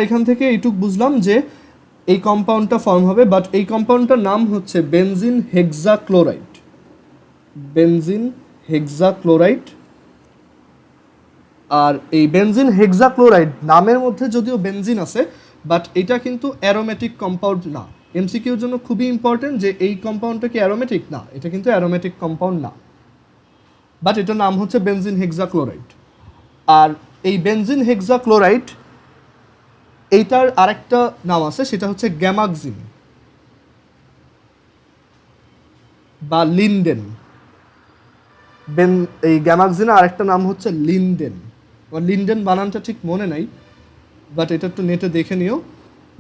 এখান থেকে এইটুক বুঝলাম যে এই কম্পাউন্ডটা ফর্ম হবে, বাট এই কম্পাউন্ডটার নাম হচ্ছে বেনজিন হেক্সাক্লোরাইড। Benzene hexachloride. আর এই বেনজিন হেক্সাক্লোরাইড নামের মধ্যে যদিও বেনজিন আছে, বাট এটা কিন্তু অ্যারোমেটিক কম্পাউন্ড না। এমসিকিউর জন্য খুবই ইম্পর্টেন্ট যে এই কম্পাউন্ডটা কি অ্যারোমেটিক? না, এটা কিন্তু অ্যারোমেটিক কম্পাউন্ড না, বাট এটার নাম হচ্ছে বেনজিন হেক্সাক্লোরাইড। আর এই বেনজিন হেক্সাক্লোরাইড এইটার আরেকটা নাম আছে, সেটা হচ্ছে গ্যামাক্সিন বা লিন্ডেন। এই গ্যামাক্সিনের আরেকটা নাম হচ্ছে লিন্ডেন। আমার লিন্ডেন বানানটা ঠিক মনে নাই, বাট এটা একটু নেটে দেখে নিও।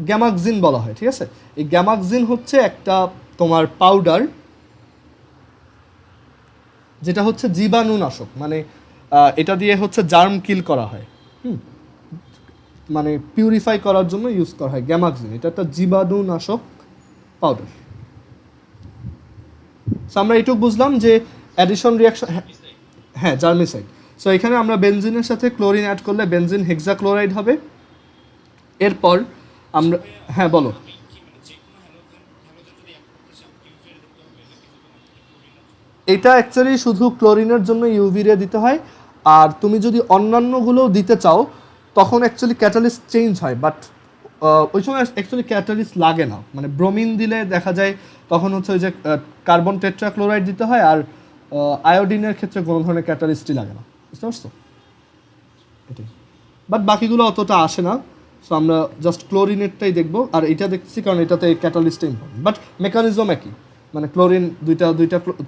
গ্যামাক্সিন বলা হয়, ঠিক আছে। এই গ্যামাক্সিন হচ্ছে একটা তোমার পাউডার, যেটা হচ্ছে জীবাণুনাশক, মানে এটা দিয়ে হচ্ছে জার্ম কিল করা হয়, মানে পিউরিফাই করার জন্য ইউজ করা হয় গ্যামাক্সিন। এটা একটা জীবাণুনাশক পাউডার। সো আমরা এইটুকু বুঝলাম যে অ্যাডিশন রিয়াকশন, হ্যাঁ জার্মিসাইড। সো এখানে আমরা বেনজিনের সাথে ক্লোরিন অ্যাড করলে বেনজিন হেক্সাক্লোরাইড হবে। এরপর আমরা, হ্যাঁ বলো। এটা অ্যাকচুয়ালি শুধু ক্লোরিনের জন্য ইউভি রে দিতে হয়, আর তুমি যদি অন্যান্যগুলোও দিতে চাও তখন অ্যাকচুয়ালি ক্যাটালিস্ট চেঞ্জ হয়, বাট ওই সময় অ্যাকচুয়ালি ক্যাটালিস্ট লাগে না। মানে ব্রোমিন দিলে দেখা যায় তখন হচ্ছে ওই যে কার্বন টেট্রাক্লোরাইড দিতে হয়, আর আয়োডিনের ক্ষেত্রে কোনো ধরনের ক্যাটালিস্টই লাগে না, বুঝতে পারছো? এটাই, বাট বাকিগুলো অতটা আসে না। সো আমরা জাস্ট ক্লোরিনেরটাই দেখবো, আর এটা দেখছি কারণ এটাতে ক্যাটালিস্টটা ইম্পর্টেন্ট, বাট মেকানিজম একই। মানে ক্লোরিন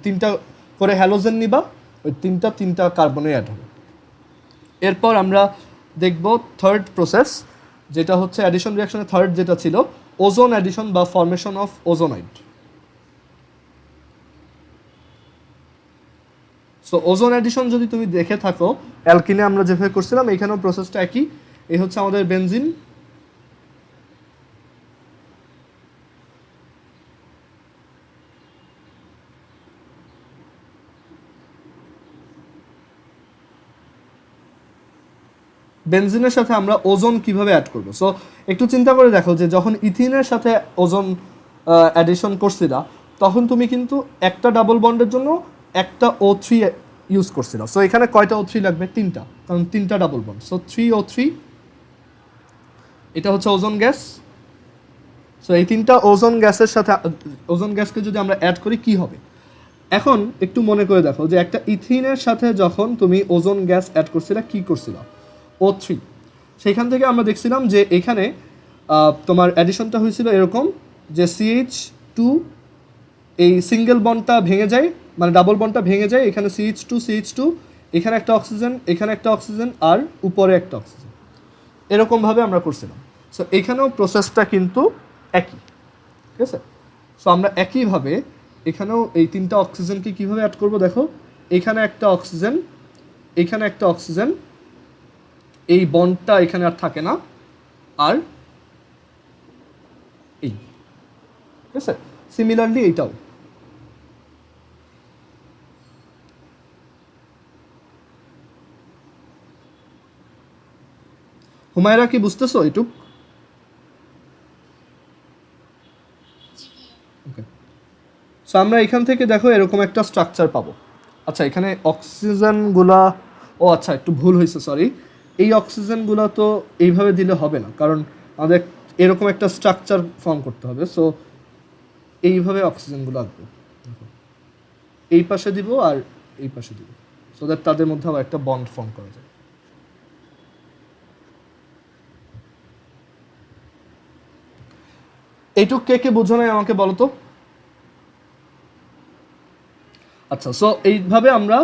তিনটা করে হ্যালোজেন নিবা, ওই তিনটা কার্বনে অ্যাড হবে। এরপর আমরা দেখব থার্ড প্রসেস, যেটা হচ্ছে অ্যাডিশন রিয়াকশনের থার্ড যেটা ছিল ওজোন অ্যাডিশন বা formation of ozonide. So ozone addition যদি তুমি দেখে থাকো অ্যালকিনে আমরা যেভাবে করছিলাম, এখানেও প্রসেসটা একই। এই হচ্ছে আমাদের বেনজিন, বেনজিনের সাথে আমরা ওজোন কিভাবে অ্যাড করব। সো একটু চিন্তা করে দেখো যে যখন ইথিনের সাথে ওজোন অ্যাডিশন করছিলা, তখন তুমি কিন্তু একটা ডাবল বন্ডের জন্য একটা O3 ইউজ করছিলা। সো এখানে কয়টা O3 লাগবে? তিনটা, কারণ তিনটা ডাবল বন্ড। সো 3O3, এটা হচ্ছে ওজোন গ্যাস। সো এই তিনটা ওজোন গ্যাসের সাথে, ওজোন গ্যাসকে যদি আমরা অ্যাড করি কি হবে? এখন একটু মনে করে দেখো যে একটা ইথিনের সাথে যখন তুমি ওজোন গ্যাস অ্যাড করছিলা, কি করছিলা? O3। সেখান থেকে আমরা দেখছিলাম যে এখানে তোমার অ্যাডিশনটা হয়েছিল এরকম যে CH2, এই সিঙ্গেল বন্ডটা ভেঙে যায়, মানে ডাবল বন্ডটা ভেঙে যায়, এখানে CH2, এখানে একটা অক্সিজেন, এখানে একটা অক্সিজেন, আর উপরে একটা অক্সিজেন, এরকমভাবে আমরা করছিলাম। সো এখানেও প্রসেসটা কিন্তু একই, ঠিক আছে। সো আমরা একইভাবে এখানেও এই তিনটা অক্সিজেনকে কীভাবে অ্যাড করবো দেখো। এখানে একটা অক্সিজেন, এখানে একটা অক্সিজেন, এই বন্ডটা এখানে আর থাকে না, আর এই, ঠিক আছে। সিমিলারলি এইটাও। হুমায়রা কি বুঝতেছো এইটুক? ওকে। সো আমরা এখান থেকে দেখো এরকম একটা স্ট্রাকচার পাবো। আচ্ছা, এখানে অক্সিজেনগুলা, ও আচ্ছা একটু ভুল হয়েছে, সরি। এই অক্সিজেনগুলো তো এইভাবে দিলে হবে না, কারণ আমাদের এরকম একটা স্ট্রাকচার ফর্ম করতে হবে। সো এইভাবে অক্সিজেনগুলো আঁকবো, এই পাশে দিব আর এই পাশে দিব, সো দ্যাট তাদের মধ্যে আবার একটা বন্ড ফর্ম করা যায়। এইটুক কে কে বুঝো নাই আমাকে বলো তো। আচ্ছা, সো এইভাবে আমরা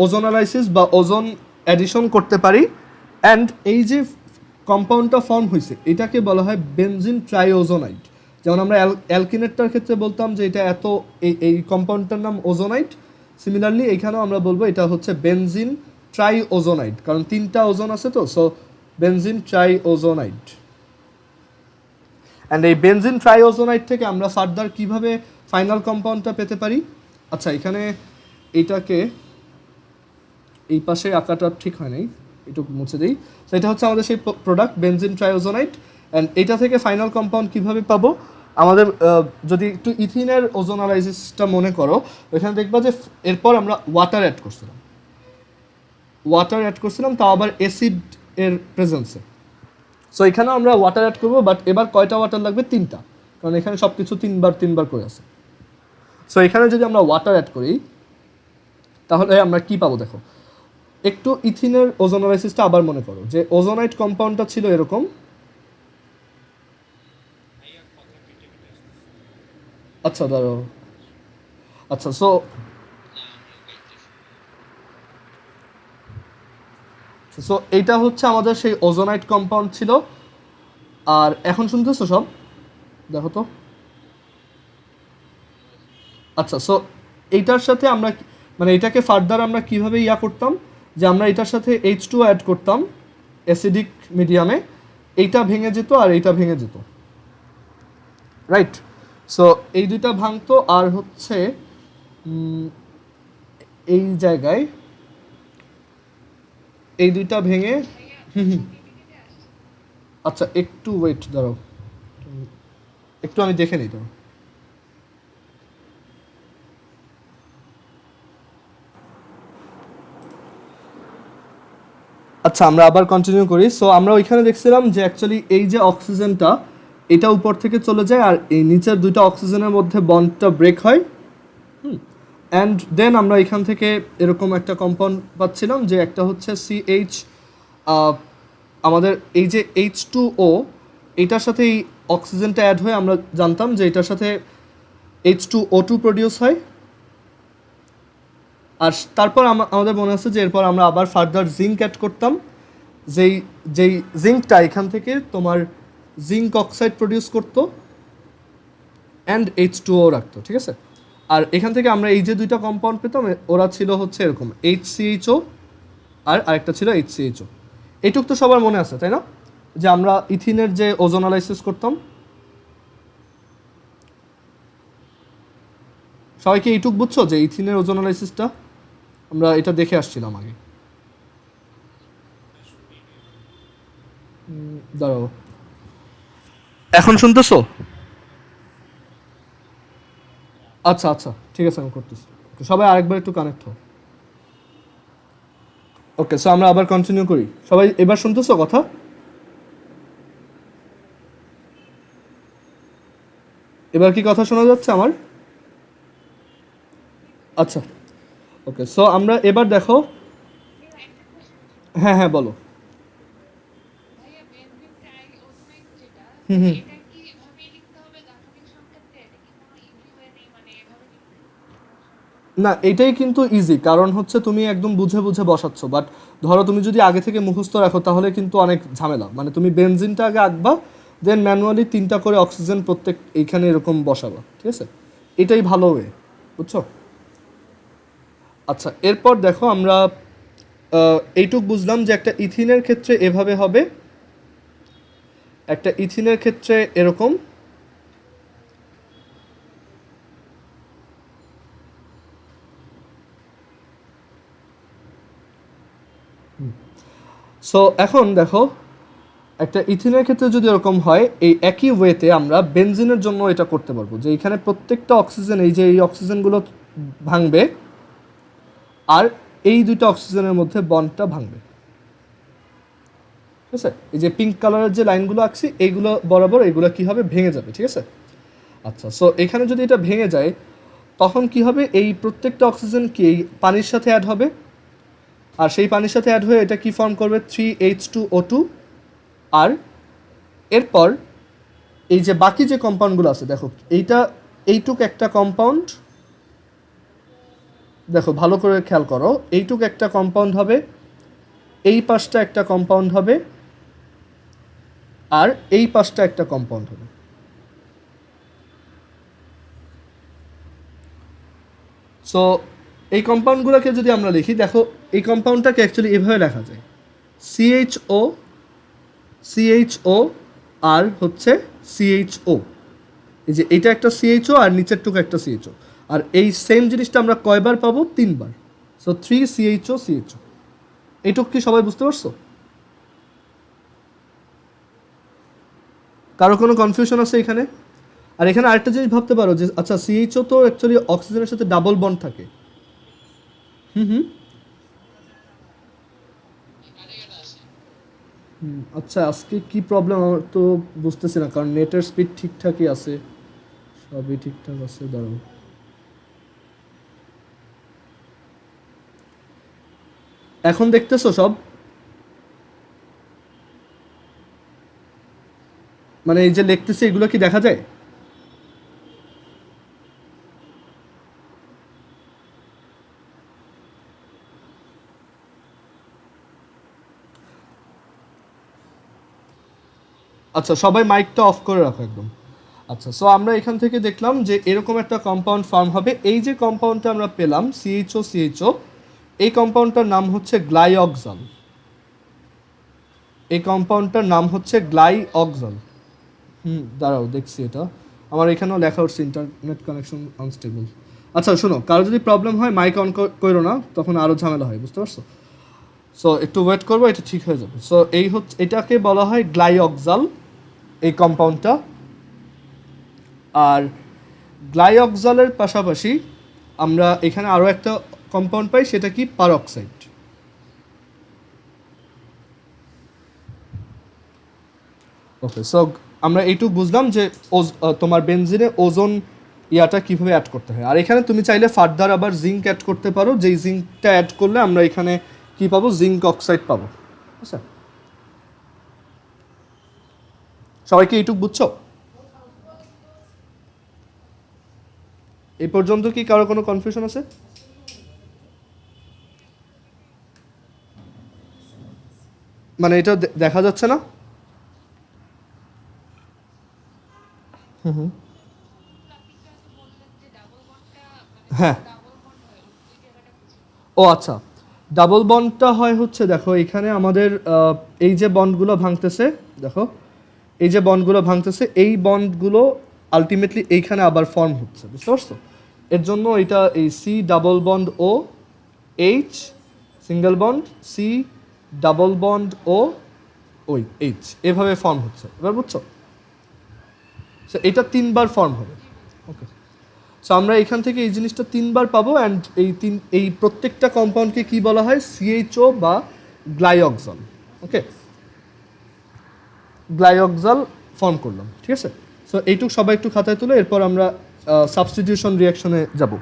ওজোনালাইসিস বা ওজোন অ্যাডিশন করতে পারি। অ্যান্ড এই যে কম্পাউন্ডটা ফর্ম হয়েছে এটাকে বলা হয় বেনজিন ট্রাইওজোনাইড। যেমন আমরা অ্যালকিনেটটার ক্ষেত্রে বলতাম যে এটা এত, এই কম্পাউন্ডটার নাম ওজোনাইড। সিমিলারলি এখানেও আমরা বলবো এটা হচ্ছে বেনজিন ট্রাইওজোনাইড, কারণ তিনটা ওজোন আছে তো। So benzene triozonide. অ্যান্ড এই বেনজিন ট্রাইওজোনাইড থেকে আমরা ফার্দার কিভাবে ফাইনাল কম্পাউন্ডটা পেতে পারি। আচ্ছা, এখানে এইটাকে এই পাশে আঁকাটা ঠিক হয় নাই, এটুকু মুছে দিই। তো এটা হচ্ছে আমাদের সেই প্রোডাক্ট বেনজিন ট্রাইওজোনাইট। অ্যান্ড এটা থেকে ফাইনাল কম্পাউন্ড কীভাবে পাবো, আমাদের যদি একটু ইথিনের ওজোনালাইসিসটা মনে করো, ওইখানে দেখবা যে এরপর আমরা ওয়াটার অ্যাড করছিলাম, তাও আবার অ্যাসিড এর প্রেজেন্সে। সো এখানেও আমরা ওয়াটার অ্যাড করবো, বাট এবার কয়টা ওয়াটার লাগবে? 3টা, কারণ এখানে সব কিছু তিনবার করে আছে। সো এখানে যদি আমরা ওয়াটার অ্যাড করি তাহলে আমরা কি পাবো দেখো। একটু ইথিনের ওজোনালাইসিসটা আবার মনে করো, যে ওজোনাইট কম্পাউন্ডটা ছিল এরকম। আচ্ছা দাঁড়াও, আচ্ছা সো এইটা হচ্ছে আমাদের সেই ওজোনাইট কম্পাউন্ড ছিল। আর এখন শুনতেছো সব? দেখো তো। আচ্ছা, সো এইটার সাথে আমরা মানে এটাকে ফার্দার আমরা কিভাবে করতাম, যে আমরা এটার সাথে H2 অ্যাড করতাম অ্যাসিডিক মিডিয়ামে, এইটা ভেঙে যেত আর এইটা ভেঙে যেত, রাইট? সো এই দুইটা ভাঙতো, আর হচ্ছে এই জায়গায় এই দুইটা ভেঙে আচ্ছা একটু ওয়েট দাঁড়াও, একটু আমি দেখে নিই তো। আচ্ছা আমরা আবার কন্টিনিউ করি। সো আমরা ওইখানে দেখছিলাম যে অ্যাকচুয়ালি এই যে অক্সিজেনটা, এটা উপর থেকে চলে যায় আর এই নিচের দুইটা অক্সিজেনের মধ্যে বন্ডটা ব্রেক হয়। অ্যান্ড দেন আমরা এখান থেকে এরকম একটা কম্পাউন্ড পাচ্ছিলাম, যে একটা হচ্ছে CH, আমাদের এই যে H2O, এটার সাথে এই অক্সিজেনটা অ্যাড হয়ে আমরা জানতাম যে এটার সাথে H2O2 প্রডিউস হয়। আর তারপর আমাদের মনে আছে যে এরপর আমরা আবার ফার্দার জিঙ্ক অ্যাড করতাম, যেই জিঙ্কটা এখান থেকে তোমার জিঙ্ক অক্সাইড প্রডিউস করতো অ্যান্ড H2O রাখতো, ঠিক আছে? আর এখান থেকে আমরা এই যে দুইটা কম্পাউন্ড পেতাম, ওরা ছিল হচ্ছে এরকম HCHO আর আরেকটা ছিল HCHO। এইটুক তো সবার মনে আছে, তাই না? যে আমরা ইথিনের যে ওজোনালাইসিস করতাম, সবাই কি এইটুক বুঝছো যে ইথিনের ওজোনালাইসিসটা আমরা এটা দেখে আসছিলাম আগে? দাঁড়াও, এখন শুনতেছো? আচ্ছা আচ্ছা ঠিক আছে, আমি করতেছি। সবাই আরেকবার একটু কানেক্ট হও। ওকে, সো আমরা আবার কন্টিনিউ করি। সবাই এবার শুনতেছো কথা? এবার কি কথা শোনা যাচ্ছে আমার? আচ্ছা ওকে, সো আমরা এবার দেখো। হ্যাঁ হ্যাঁ বলো। হুম। না এটাই কিন্তু ইজি, কারণ হচ্ছে তুমি একদম বুঝে বুঝে বসাচ্ছ। বাট ধরো তুমি যদি আগে থেকে মুখস্থ রাখো তাহলে কিন্তু অনেক ঝামেলা। মানে তুমি বেনজিনটা আগে আঁকবা, দেন ম্যানুয়ালি 3টা করে অক্সিজেন প্রত্যেক এইখানে এরকম বসাবা, ঠিক আছে? এটাই ভালো ওয়ে, বুঝছো? আচ্ছা এরপর দেখো আমরা এইটুক বুঝলাম যে একটা ইথিনের ক্ষেত্রে এভাবে হবে, একটা ইথিনের ক্ষেত্রে এরকম। সো এখন দেখো একটা ইথিনের ক্ষেত্রে যদি এরকম হয়, এই একই ওয়েতে আমরা বেনজিনের জন্য এটা করতে পারবো, যে এখানে প্রত্যেকটা অক্সিজেন, এই যে এই অক্সিজেনগুলো ভাঙবে আর এই দুইটা অক্সিজেনের মধ্যে বন্ডটা ভাঙবে, ঠিক আছে? এই যে পিঙ্ক কালারের যে লাইনগুলো আঁকছি এইগুলো বরাবর এইগুলো কি হবে, ভেঙে যাবে, ঠিক আছে? আচ্ছা, সো এখানে যদি এটা ভেঙে যায় তখন কি হবে, এই প্রত্যেকটা অক্সিজেন কি এই পানির সাথে অ্যাড হবে, আর সেই পানির সাথে অ্যাড হয়ে এটা কি ফর্ম করবে, 3H2O2। আর এরপর এই যে বাকি যে কম্পাউন্ডগুলো আছে দেখো, এইটুক একটা কম্পাউন্ড, দেখো ভালো করে খেয়াল করো, এইটুক একটা কম্পাউন্ড হবে, এই পাশটা একটা কম্পাউন্ড হবে, আর এই পাশটা একটা কম্পাউন্ড হবে। সো এই কম্পাউন্ডগুলোকে যদি আমরা লিখি, দেখো এই কম্পাউন্ডটাকে অ্যাকচুয়ালি এভাবে লেখা যায়, CHO আর হচ্ছে CHO। এই যে এইটা একটা CHO আর নিচেরটুকু একটা CHO, আর এই সেম জিনিসটা আমরা কয়বার পাবো, 3বার। সো 3CHO CHO, এইটুকু কি সবাই বুঝতে পারছো? কারো কোনো কনফিউশন আছে এখানে? আর এখানে আরেকটা জিনিস ভাবতে পারো যে আচ্ছা সিএইচও তো অ্যাকচুয়ালি অক্সিজেনের সাথে ডাবল বন্ড থাকে। হুম। আচ্ছা আজকে কি প্রবলেম আমার তো বুঝতেছি না, কারণ নেটের স্পিড ঠিকঠাকই আছে, সবই ঠিকঠাক আছে। দাঁড়াও, এখন দেখতেছো সব? মানে এই যে লিখতেছি এগুলো কি দেখা যায়? আচ্ছা সবাই মাইকটা অফ করে রাখো একদম। আচ্ছা, সো আমরা এখান থেকে দেখলাম যে এরকম একটা কম্পাউন্ড ফর্ম হবে। এই যে কম্পাউন্ডটা আমরা পেলাম সিএইচও, এই কম্পাউন্ডটার নাম হচ্ছে গ্লাইঅক্সাল। এই কম্পাউন্ডটার নাম হচ্ছে গ্লাইঅক্সাল। দাঁড়াও দেখছি, এটা আমার এখানেও লেখা হচ্ছে ইন্টারনেট কানেকশন আনস্টেবল। আচ্ছা শোনো, কারো যদি প্রবলেম হয় মাইক অন করো না, তখন আরও ঝামেলা হয়, বুঝতে পারছো? সো একটু ওয়েট করবো, এটা ঠিক হয়ে যাবে। সো এই হচ্ছে, এটাকে বলা হয় গ্লাইঅক্সাল এই কম্পাউন্ডটা। আর গ্লাইঅক্সালের পাশাপাশি আমরা এখানে আরও একটা কম্পাউন্ড পাই, সেটা কি পারঅক্সাইড। ওকে, সো আমরা এইটুকু বুঝলাম যে তোমার বেনজিনে ওজোন ইয়াটা কীভাবে অ্যাড করতে হয়। আর এখানে তুমি চাইলে ফার্দার আবার জিঙ্ক অ্যাড করতে পারো, যেই জিঙ্কটা অ্যাড করলে আমরা এখানে কী পাবো, জিঙ্ক অক্সাইড পাবো। আচ্ছা, সবাইকে এইটুকু বুঝছো? এই পর্যন্ত কি কারো কোনো কনফিউশন আছে? মানে এটা দেখা যাচ্ছে না? হ্যাঁ, ও আচ্ছা, ডাবল বন্ডটা হয় হচ্ছে, দেখো এখানে আমাদের এই যে বন্ডগুলো ভাঙতেছে, দেখো এই যে বন্ডগুলো ভাঙতেছে, এই বন্ডগুলো আলটিমেটলি এইখানে আবার ফর্ম হচ্ছে, বুঝতে পারছো? এর জন্য এটা এই C double bond O H single bond, C double bond O ওই এইচ, এভাবে ফর্ম হচ্ছে। এবার বুঝছো? সো এটা 3বার ফর্ম হবে। ওকে, সো আমরা এখান থেকে এই জিনিসটা 3বার পাবো। অ্যান্ড এই প্রত্যেকটা কম্পাউন্ডকে কি বলা হয়, সিএইচও বা গ্লাইঅক্সাল। ওকে, গ্লাইঅক্সাল ফর্ম করলাম, ঠিক আছে? সো এইটুকু সবাই একটু খাতায় তুলে, এরপর আমরা সাবস্টিটিউশন রিয়াকশনে যাব।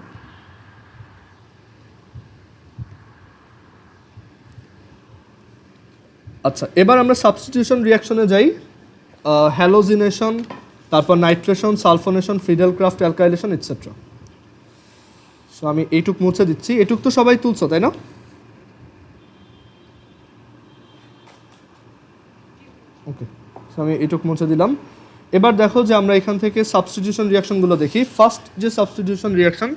আচ্ছা, এবার আমরা সাবস্টিটিউশন রিয়াকশনে যাই। হ্যালোজিনেশন, তারপর nitration, sulphonation, Friedel Crafts alkylation etcetera. So আমি এইটুক মুছে দিচ্ছি। এটুক তো সবাই তুলছো, তাই না? ওকে, সো আমি এইটুক মুছে দিলাম। এবার দেখো যে আমরা এখান থেকে সাবস্টিটিউশন রিয়াকশনগুলো দেখি। ফার্স্ট যে সাবস্টিটিউশন রিয়াকশন,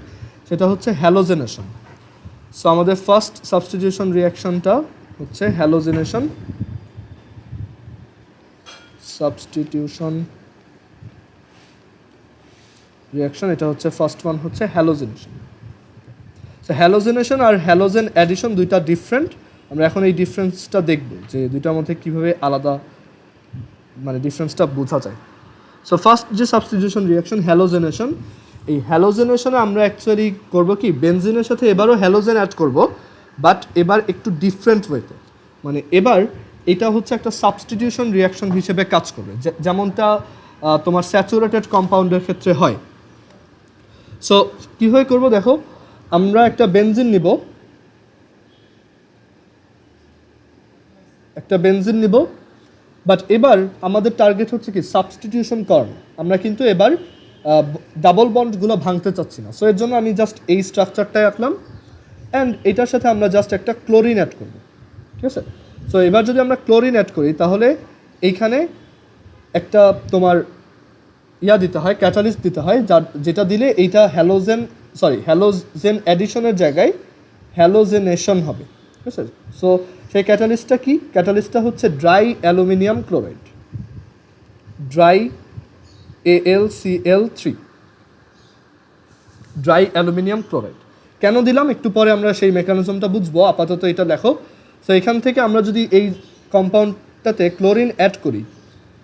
সেটা হচ্ছে হ্যালোজেনেশন। সো আমাদের ফার্স্ট সাবস্টিটিউশন রিয়াকশনটা হচ্ছে হ্যালোজেনেশন। সাবস্টিটিউশন রিয়াকশন, এটা হচ্ছে ফার্স্ট ওয়ান, হচ্ছে হ্যালোজেনেশন। সো হ্যালোজেনেশন আর হ্যালোজেন অ্যাডিশন দুইটা ডিফারেন্ট। আমরা এখন এই ডিফারেন্সটা দেখব যে দুইটার মধ্যে কীভাবে আলাদা, মানে ডিফারেন্সটা বোঝা যায়। সো ফার্স্ট যে সাবস্টিটিউশন রিয়াকশন হ্যালোজেনেশন, এই হ্যালোজেনেশনে আমরা অ্যাকচুয়ালি করব কি, বেনজিনের সাথে এবারও হ্যালোজেন অ্যাড করব, বাট এবার একটু ডিফারেন্ট ওয়েতে। মানে এবার এটা হচ্ছে একটা সাবস্টিটিউশন রিয়াকশন হিসেবে কাজ করবে, যেমনটা তোমার স্যাচুরেটেড কম্পাউন্ডের ক্ষেত্রে হয়। সো কীভাবে করব দেখো, আমরা একটা বেনজিন নিব, বাট এবার আমাদের টার্গেট হচ্ছে কি, সাবস্টিটিউশন করানো। আমরা কিন্তু এবার ডাবল বন্ডগুলো ভাঙতে চাচ্ছি না। সো এর জন্য আমি জাস্ট এই স্ট্রাকচারটাই আঁকলাম, অ্যান্ড এটার সাথে আমরা জাস্ট একটা ক্লোরিন অ্যাড করব, ঠিক আছে? সো এবার যদি আমরা ক্লোরিন অ্যাড করি, তাহলে এইখানে একটা তোমার দিতে হয়, ক্যাটালিস্ট দিতে হয়, যেটা দিলে এইটা হ্যালোজেন অ্যাডিশনের জায়গায় হ্যালোজেনেশন হবে, ঠিক আছে? সো সেই ক্যাটালিস্টটা কি? ক্যাটালিস্টটা হচ্ছে dry aluminium chloride, dry AlCl3, dry aluminium chloride. কেন দিলাম একটু পরে আমরা সেই মেকানিজমটা বুঝবো, আপাতত এটা দেখো। সো এখান থেকে আমরা যদি এই কম্পাউন্ডটাতে ক্লোরিন অ্যাড করি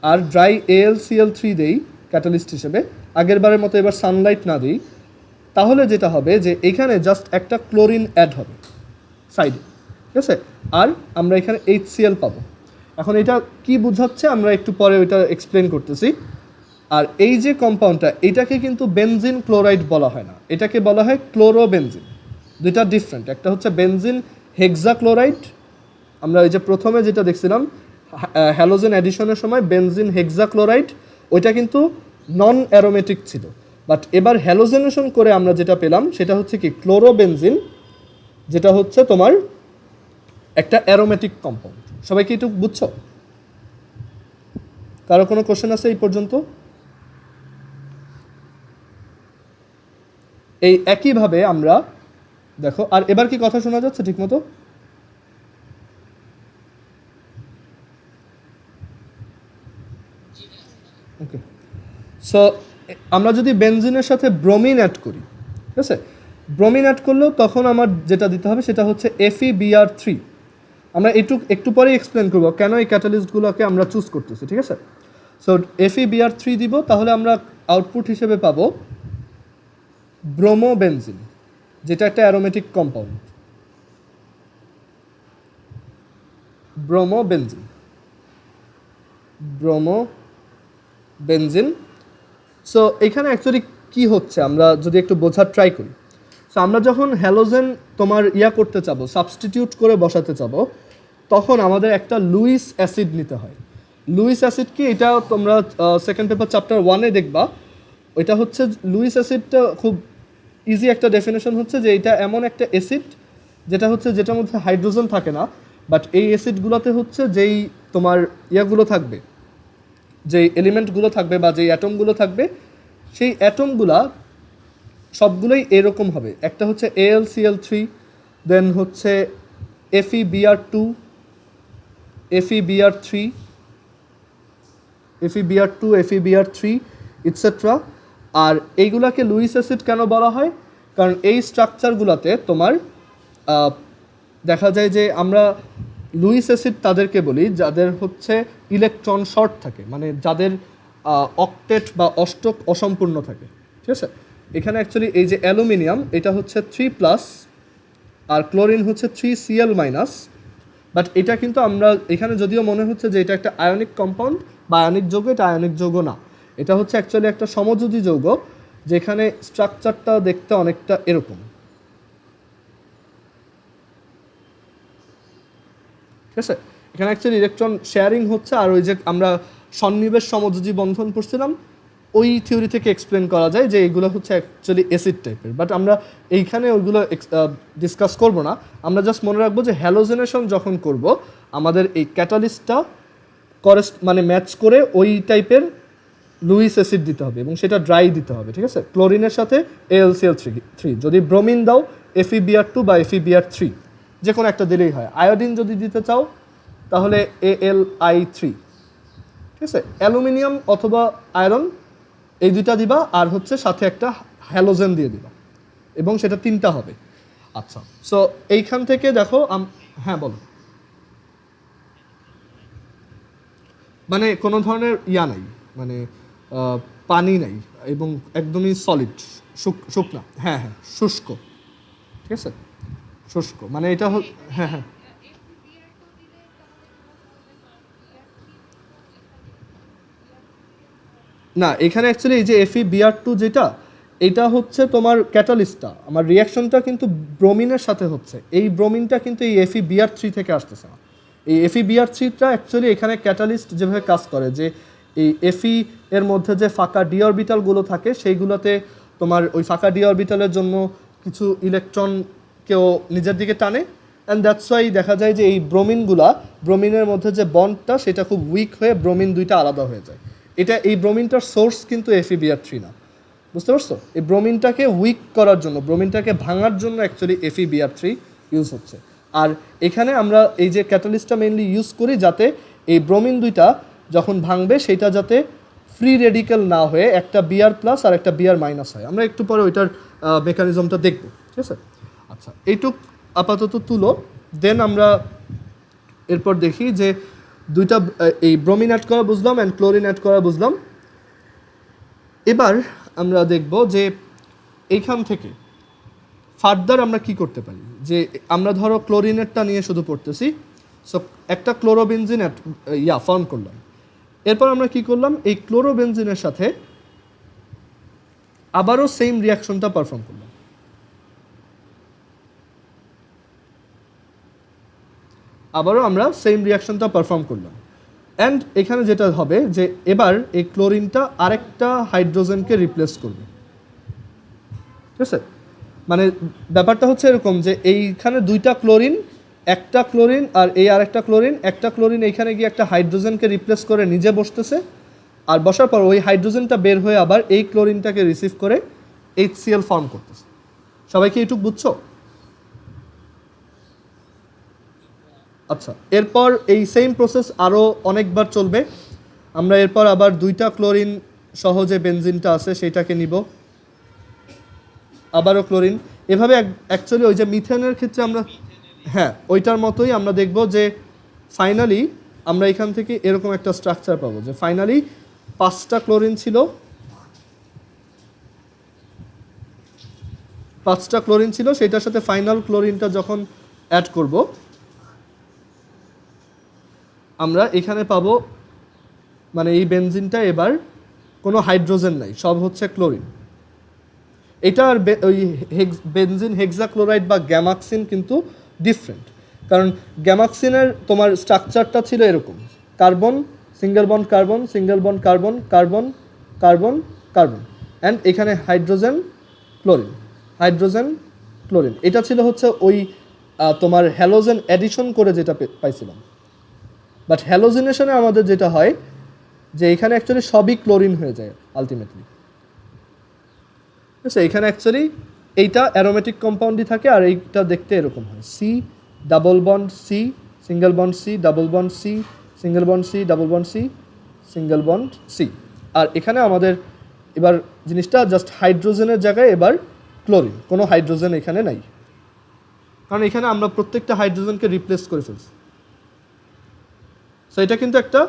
আর ড্রাই AlCl3 দেই ক্যাটালিস্ট হিসেবে, আগের বারের মতো এবার সানলাইট না দিই, তাহলে যেটা হবে যে এখানে জাস্ট একটা ক্লোরিন অ্যাড হবে সাইডে, ঠিক আছে? আর আমরা এখানে HCl পাবো। এখন এটা কি বোঝাচ্ছে আমরা একটু পরে ওইটা এক্সপ্লেন করতেছি। আর এই যে কম্পাউন্ডটা, এটাকে কিন্তু বেনজিন ক্লোরাইড বলা হয় না, এটাকে বলা হয় ক্লোরোবেনজিন। দুইটা ডিফারেন্ট, একটা হচ্ছে বেনজিন হেক্সাক্লোরাইড, আমরা ওই যে প্রথমে যেটা দেখছিলাম হ্যালোজেন অ্যাডিশনের সময় বেনজিন হেক্সাক্লোরাইড, ওইটা কিন্তু নন অ্যারোমেটিক ছিল, বাট এবার হ্যালোজেনেশন করে আমরা যেটা পেলাম সেটা হচ্ছে কি ক্লোরোবেনজিন, যেটা হচ্ছে তোমার একটা অ্যারোমেটিক কম্পাউন্ড। সবাই কি একটু বুঝছো? কারো কোনো কোশ্চেন আছে এই পর্যন্ত? এই একইভাবে আমরা দেখো, আর এবার কি কথা শোনা যাচ্ছে ঠিক মতো? ওকে, সো আমরা যদি বেনজিনের সাথে ব্রোমিন অ্যাড করি, ঠিক আছে, ব্রোমিন অ্যাড করলেও তখন আমার যেটা দিতে হবে সেটা হচ্ছে FeBr3। আমরা একটু পরেই এক্সপ্লেন করবো কেন এই ক্যাটালিস্টগুলোকে আমরা চুজ করতেছি, ঠিক আছে? সো FeBr3 দিব, তাহলে আমরা আউটপুট হিসেবে পাবো ব্রোমোবেনজিন, যেটা একটা অ্যারোমেটিক কম্পাউন্ড, ব্রোমোবেনজিন। সো এখানে অ্যাকচুয়ালি কি হচ্ছে আমরা যদি একটু বোঝার ট্রাই করি। সো আমরা যখন হ্যালোজেন তোমার করতে চাবো, সাবস্টিটিউট করে বসাতে চাবো, তখন আমাদের একটা লুইস অ্যাসিড নিতে হয়। লুইস অ্যাসিড কি, এটা তোমরা সেকেন্ড পেপার চ্যাপ্টার 1-এ দেখবা। ওইটা হচ্ছে লুইস অ্যাসিডটা খুব ইজি একটা ডেফিনেশন হচ্ছে যে এটা এমন একটা অ্যাসিড যেটা হচ্ছে যেটার মধ্যে হাইড্রোজেন থাকে না, বাট এই অ্যাসিডগুলোতে হচ্ছে যেই তোমার ইয়াগুলো থাকবে, যেই এলিমেন্টগুলো থাকবে বা যেই অ্যাটমগুলো থাকবে, সেই অ্যাটমগুলা সবগুলোই এরকম হবে। একটা হচ্ছে AlCl3, দেন হচ্ছে FeBr2, FeBr3 ইটসেট্রা। আর এইগুলাকে লুইস অ্যাসিড কেন বলা হয়? কারণ এই স্ট্রাকচারগুলোতে তোমার দেখা যায় যে আমরা লুইস অ্যাসিড তাদেরকে বলি যাদের হচ্ছে ইলেকট্রন শর্ট থাকে, মানে যাদের অক্টেট বা অষ্টক অসম্পূর্ণ থাকে, ঠিক আছে? এখানে অ্যাকচুয়ালি এই যে অ্যালুমিনিয়াম, এটা হচ্ছে 3+, আর ক্লোরিন হচ্ছে 3Cl-, বাট এটা কিন্তু আমরা এখানে যদিও মনে হচ্ছে যে এটা একটা আয়নিক কম্পাউন্ড বা আয়নিক যৌগ, এটা আয়নিক যৌগ না, এটা হচ্ছে অ্যাকচুয়ালি একটা সমযোজী যৌগ, যেখানে স্ট্রাকচারটা দেখতে অনেকটা এরকম, ঠিক আছে? এখানে অ্যাকচুয়ালি ইলেকট্রন শেয়ারিং হচ্ছে, আর ওই যে আমরা সন্নিবেশ সমযোজী বন্ধন পড়ছিলাম, ওই থিওরি থেকে এক্সপ্লেন করা যায় যে এইগুলো হচ্ছে অ্যাকচুয়ালি অ্যাসিড টাইপের, বাট আমরা এইখানে ওইগুলো ডিসকাস করব না। আমরা জাস্ট মনে রাখবো যে হ্যালোজেনেশন যখন করব, আমাদের এই ক্যাটালিস্টটা মানে ম্যাচ করে ওই টাইপের লুইস অ্যাসিড দিতে হবে, এবং সেটা ড্রাই দিতে হবে, ঠিক আছে? ক্লোরিনের সাথে AlCl3, যদি ব্রোমিন দাও FeBr2 বা FeBr3, যে কোনো একটা দিলেই হয়। আয়োডিন যদি দিতে চাও তাহলে AlI3, ঠিক আছে? অ্যালুমিনিয়াম অথবা আয়রন, এই দুইটা দিবা, আর হচ্ছে সাথে একটা হ্যালোজেন দিয়ে দিবা, এবং সেটা 3টা হবে। আচ্ছা, সো এইখান থেকে দেখো, হ্যাঁ বলো। মানে কোনো ধরনের নাই, মানে পানি নাই, এবং একদমই সলিড, শুকনা, হ্যাঁ হ্যাঁ, শুষ্ক, ঠিক আছে? শুষ্ক মানে এটা হ্যাঁ হ্যাঁ, না এখানে অ্যাকচুয়ালি এই যে FeBr2 যেটা, এটা হচ্ছে তোমার ক্যাটালিস্টটা, আমার রিয়াকশনটা কিন্তু ব্রোমিনের সাথে হচ্ছে, এই ব্রোমিনটা কিন্তু এই FeBr3 থেকে আসতেছে না। এই FeBr3টা অ্যাকচুয়ালি এখানে ক্যাটালিস্ট যেভাবে কাজ করে, যে এই Fe এর মধ্যে যে ফাঁকা ডি অরবিটালগুলো থাকে, সেইগুলোতে তোমার ওই ফাঁকা ডি অরবিটালের জন্য কিছু ইলেকট্রনকেও নিজের দিকে টানে, অ্যান্ড দ্যাটস ওয়াই দেখা যায় যে এই ব্রোমিনের মধ্যে যে বন্ডটা, সেটা খুব উইক হয়ে ব্রোমিন দুইটা আলাদা হয়ে যায়। এই ব্রোমিনটার সোর্স কিন্তু FeBr3 না, বুঝতে পারছো? এই ব্রোমিনটাকে উইক করার জন্য, ব্রোমিনটাকে ভাঙার জন্য অ্যাকচুয়ালি FeBr3 ইউজ হচ্ছে। আর এখানে আমরা এই যে ক্যাটালিস্টটা মেইনলি ইউজ করি যাতে এই ব্রোমিন দুইটা যখন ভাঙবে সেটা যাতে ফ্রি রেডিক্যাল না হয়ে একটা Br+ আর একটা Br- হয়। আমরা একটু পরে ওইটার মেকানিজমটা দেখব, ঠিক আছে? আচ্ছা, এইটুক আপাতত তুলো, দেন আমরা এরপর দেখি যে দুইটা এই ব্রোমিন অ্যাড করা বুঝলাম অ্যান্ড ক্লোরিন অ্যাড করা বুঝলাম। এবার আমরা দেখব যে এইখান থেকে ফার্দার আমরা কি করতে পারি। যে আমরা ধরো ক্লোরিনেরটা নিয়ে শুধু পড়তেছি, সো একটা ক্লোরোবেনজিন ফর্ম করলাম। এরপর আমরা কি করলাম, এই ক্লোরোবেনজিনের সাথে আবারও সেম রিয়াকশনটা পারফর্ম করলাম। আবারও আমরা সেম রিয়াকশনটা পারফর্ম করলাম অ্যান্ড এখানে যেটা হবে যে এবার এই ক্লোরিনটা আরেকটা হাইড্রোজেনকে রিপ্লেস করবে। ঠিক আছে, মানে ব্যাপারটা হচ্ছে এরকম যে এইখানে দুইটা ক্লোরিন, একটা ক্লোরিন আর এই আরেকটা ক্লোরিন, একটা ক্লোরিন এইখানে গিয়ে একটা হাইড্রোজেনকে রিপ্লেস করে নিজে বসতেছে, আর বসার পর ওই হাইড্রোজেনটা বের হয়ে আবার এই ক্লোরিনটাকে রিসিভ করে HCl ফর্ম করতেছে। সবাই কি এইটুকু বুঝছো? আচ্ছা, এরপর এই সেম প্রসেস আরও অনেকবার চলবে। আমরা এরপর আবার দুইটা ক্লোরিন সহ যে বেনজিনটা আছে সেটাকে নিব, আবারও ক্লোরিন। এভাবে অ্যাকচুয়ালি ওই যে মিথেনের ক্ষেত্রে আমরা হ্যাঁ ওইটার মতোই আমরা দেখব যে ফাইনালি আমরা এখান থেকে এরকম একটা স্ট্রাকচার পাবো যে ফাইনালি 5টা ক্লোরিন ছিল, 5টা ক্লোরিন ছিল, সেটার সাথে ফাইনাল ক্লোরিনটা যখন অ্যাড করব আমরা এখানে পাবো মানে এই বেনজিনটা এবার কোনো হাইড্রোজেন নাই, সব হচ্ছে ক্লোরিন। এটা আর ওই বেনজিন হেক্সাক্লোরাইড বা গ্যামাক্সিন কিন্তু ডিফারেন্ট, কারণ গ্যামাক্সিনের তোমার স্ট্রাকচারটা ছিল এরকম, carbon single bond carbon single bond carbon carbon carbon carbon and এখানে হাইড্রোজেন ক্লোরিন হাইড্রোজেন ক্লোরিন। এটা ছিল হচ্ছে ওই তোমার হ্যালোজেন অ্যাডিশন করে যেটা পাইছিলাম। বাট হ্যালোজিনেশনে আমাদের যেটা হয় যে এখানে অ্যাকচুয়ালি সবই ক্লোরিন হয়ে যায় আলটিমেটলি। ঠিক আছে, এখানে অ্যাকচুয়ালি এইটা অ্যারোমেটিক কম্পাউন্ডই থাকে আর এইটা দেখতে এরকম হয়, C double bond C single bond C double bond C single bond C double bond C single bond C. আর এখানে আমাদের এবার জিনিসটা জাস্ট হাইড্রোজেনের জায়গায় এবার ক্লোরিন, কোনো হাইড্রোজেন এখানে নাই, কারণ এখানে আমরা প্রত্যেকটা হাইড্রোজেনকে রিপ্লেস করে ফেলছি। সো এটা কিন্তু একটা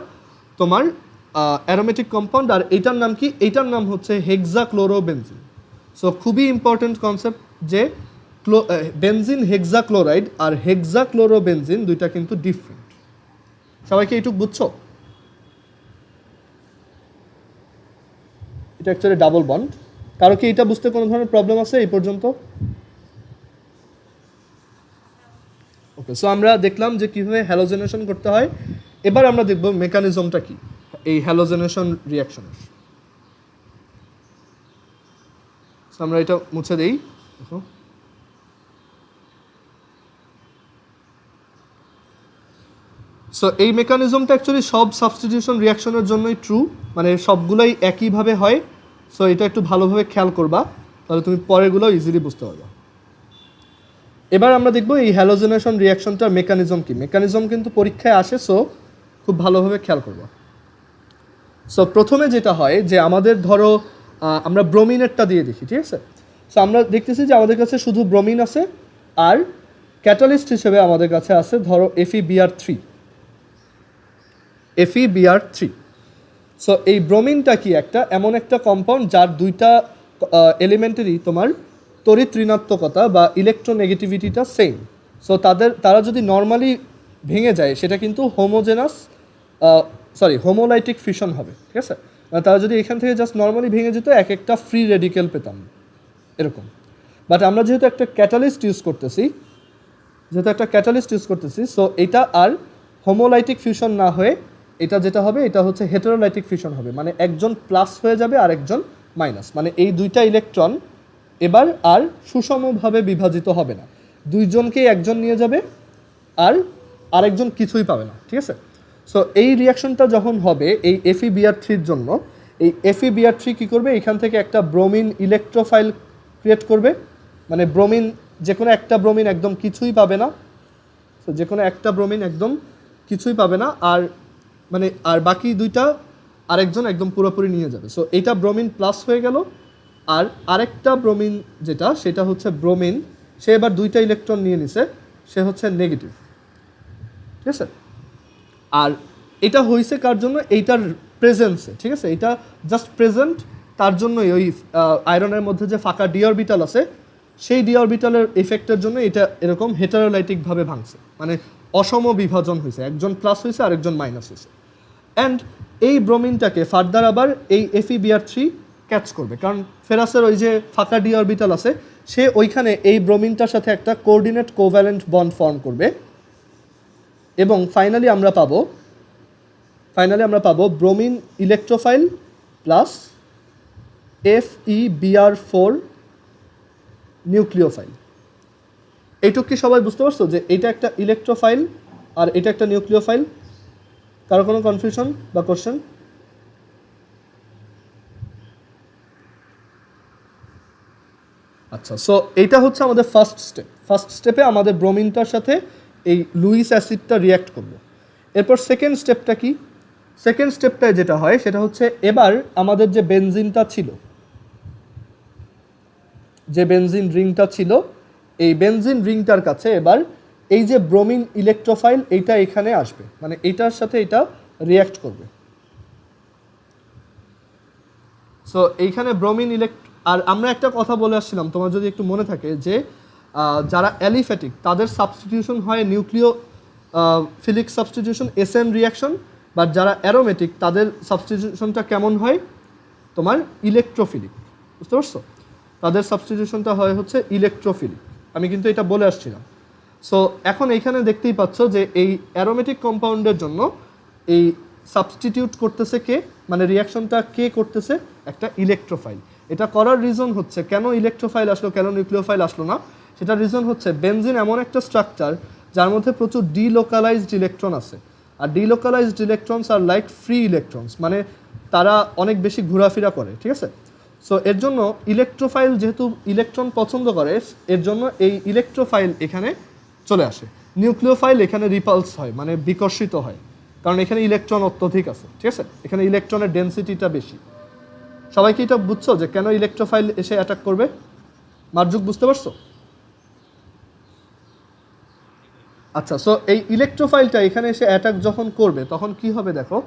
তোমার অ্যারোমেটিক কম্পাউন্ড, আর এইটার নাম কি, এইটার নাম হচ্ছে হেক্সাক্লোরোবেনজিন। সো খুবই ইম্পর্টেন্ট কনসেপ্ট যে বেনজিন হেক্সাক্লোরাইড আর হেক্সাক্লোরোবেনজিন দুইটা কিন্তু ডিফারেন্ট। সবাইকে এইটুকু বুঝছো? এটা অ্যাকচুয়ালি ডাবল বন্ড। কারো কি এটা বুঝতে কোনো ধরনের প্রবলেম আছে এই পর্যন্ত? ওকে, সো আমরা দেখলাম যে কীভাবে হ্যালোজেনেশন করতে হয়। এবার আমরা দেখব মেকানিজমটা কি এই হ্যালোজেনেশন রিয়াকশনের। সো আমরা এটা মুছে দেই। দেখো, সো এই মেকানিজমটা অ্যাকচুয়ালি সব সাবস্টিটিউশন রিয়াকশনের জন্যই ট্রু, মানে সবগুলোই একইভাবে হয়। সো এটা একটু ভালোভাবে খেয়াল করবা, তাহলে তুমি পরেরগুলো ইজিলি বুঝতে পারবা। এবার আমরা দেখব এই হ্যালোজেনেশন রিয়াকশনটার মেকানিজম কি। মেকানিজম কিন্তু পরীক্ষায় আসে, সো খুব ভালোভাবে খেয়াল করবা। সো প্রথমে যেটা হয় যে আমাদের ধরো আমরা ব্রোমিনেরটা দিয়ে দেখি, ঠিক আছে। সো আমরা দেখতেছি যে আমাদের কাছে শুধু ব্রোমিন আছে, আর ক্যাটালিস্ট হিসেবে আমাদের কাছে আছে ধরো FeBr3। সো এই ব্রোমিনটা কি একটা এমন একটা কম্পাউন্ড যার দুইটা এলিমেন্টেরই তোমার তড়িৎ ঋণাত্মকতা বা ইলেকট্রোনেগেটিভিটিটা সেম। সো তারা যদি নর্মালি ভেঙে যায় সেটা কিন্তু হোমোলাইটিক ফিশন হবে, ঠিক আছে। তারা যদি এখান থেকে জাস্ট নর্মালি ভেঙে যেত এক একটা ফ্রি রেডিক্যাল পেতাম এরকম। বাট আমরা যেহেতু একটা ক্যাটালিস্ট ইউজ করতেছি, সো এটা আর হোমোলাইটিক ফিউশন না হয়ে এটা যেটা হবে এটা হচ্ছে হেটেরোলাইটিক ফিউশন হবে, মানে একজন প্লাস হয়ে যাবে আর একজন মাইনাস, মানে এই দুইটা ইলেকট্রন এবার আর সুষমভাবে বিভাজিত হবে না, দুইজনকেই একজন নিয়ে যাবে আর আরেকজন কিছুই পাবে না, ঠিক আছে। সো এই রিয়াকশনটা যখন হবে এই FeBr3 জন্য, এই FeBr3 কী করবে, এখান থেকে একটা ব্রোমিন ইলেকট্রোফাইল ক্রিয়েট করবে, মানে ব্রোমিন যে কোনো একটা ব্রোমিন একদম কিছুই পাবে না। সো যে কোনো একটা ব্রোমিন একদম কিছুই পাবে না, আর বাকি দুইটা আরেকজন একদম পুরোপুরি নিয়ে যাবে। সো এইটা ব্রোমিন প্লাস হয়ে গেল, আর আরেকটা ব্রোমিন সেটা হচ্ছে ব্রোমিন, সে এবার দুইটা ইলেকট্রন নিয়ে নিছে, সে হচ্ছে নেগেটিভ, ঠিক আছে। আর এটা হয়েছে কার জন্য? এইটার প্রেজেন্সে, ঠিক আছে, এটা জাস্ট প্রেজেন্ট, তার জন্যই ওই আয়রনের মধ্যে যে ফাঁকা ডি অরবিটাল আছে সেই ডি অরবিটালের এফেক্টের জন্য এটা এরকম হেটারোলাইটিকভাবে ভাঙছে, মানে অসম বিভাজন হয়েছে, একজন প্লাস হয়েছে আর একজন মাইনাস হয়েছে। অ্যান্ড এই ব্রোমিনটাকে ফার্দার আবার এই FeBr3 ক্যাচ করবে, কারণ ফেরাসের ওই যে ফাঁকা ডি অরবিটাল আছে সে ওইখানে এই ব্রোমিনটার সাথে একটা কোঅর্ডিনেট কোভ্যালেন্ট বন্ড ফর্ম করবে এবং ফাইনালি আমরা পাবো bromine electrophile plus FeBr4 nucleophile. এইটুকু কি সবাই বুঝতে পারছো যে এটা একটা ইলেকট্রোফাইল আর এটা একটা নিউক্লিওফাইল? কারো কোনো কনফিউশন বা কোশ্চেন? আচ্ছা, সো এইটা হচ্ছে আমাদের ফার্স্ট স্টেপে আমাদের ব্রোমিনটার সাথে এই লুইস অ্যাসিডটা রিয়্যাক্ট করবে। এরপর সেকেন্ড স্টেপটা কি? সেকেন্ড স্টেপটায় যেটা হয় সেটা হচ্ছে এবার আমাদের যে বেনজিনটা ছিল, যে বেনজিন রিংটা ছিল, এই বেনজিন রিংটার কাছে এবার এই যে ব্রোমিন ইলেকট্রোফাইল এইটা এখানে আসবে, মানে এইটার সাথে এটা রিয়্যাক্ট করবে। সো এইখানে ব্রোমিন আর আমরা একটা কথা বলে আসছিলাম, তোমার যদি একটু মনে থাকে যে যারা অ্যালিফ্যাটিক তাদের সাবস্টিটিউশন হয় নিউক্লিও ফিলিক সাবস্টিটিউশন SN রিয়াকশন, বাট যারা অ্যারোমেটিক তাদের সাবস্টিটিউশনটা কেমন হয়? তোমার ইলেকট্রোফিলিক। বুঝতে পারছো? তাদের সাবস্টিটিউশনটা হয় হচ্ছে ইলেকট্রোফিলিক। আমি কিন্তু এটা বলে আসছিলাম। সো এখন এইখানে দেখতেই পাচ্ছ যে এই অ্যারোমেটিক কম্পাউন্ডের জন্য এই সাবস্টিটিউট করতেছে কে, মানে রিয়াকশনটা কে করতেছে? একটা ইলেকট্রোফাইল। এটা করার রিজন হচ্ছে, কেন ইলেকট্রোফাইল আসলো, কেন নিউক্লিওফাইল আসলো না, সেটার রিজন হচ্ছে বেনজিন এমন একটা স্ট্রাকচার যার মধ্যে প্রচুর ডিলোকালাইজড ইলেকট্রন আছে। আর ডিলোকালাইজড ইলেকট্রনস আর লাইক ফ্রি ইলেকট্রনস, মানে তারা অনেক বেশি ঘোরাফেরা করে, ঠিক আছে? সো এর জন্য ইলেকট্রোফাইল যেহেতু ইলেকট্রন পছন্দ করে, এর জন্য এই ইলেকট্রোফাইল এখানে চলে আসে। নিউক্লিওফাইল এখানে রিপালস হয়, মানে বিকর্ষিত হয়, কারণ এখানে ইলেকট্রন অত্যধিক আছে, ঠিক আছে? এখানে ইলেকট্রনের ডেনসিটিটা বেশি। সবাই কি এটা বুঝছো যে কেন ইলেকট্রোফাইল এসে অ্যাটাক করবে? মার্জুক বুঝতে পারছো? আচ্ছা, সো এই ইলেকট্রোফাইলটা এখানে এসে অ্যাটাক যখন করবে তখন কি হবে দেখো।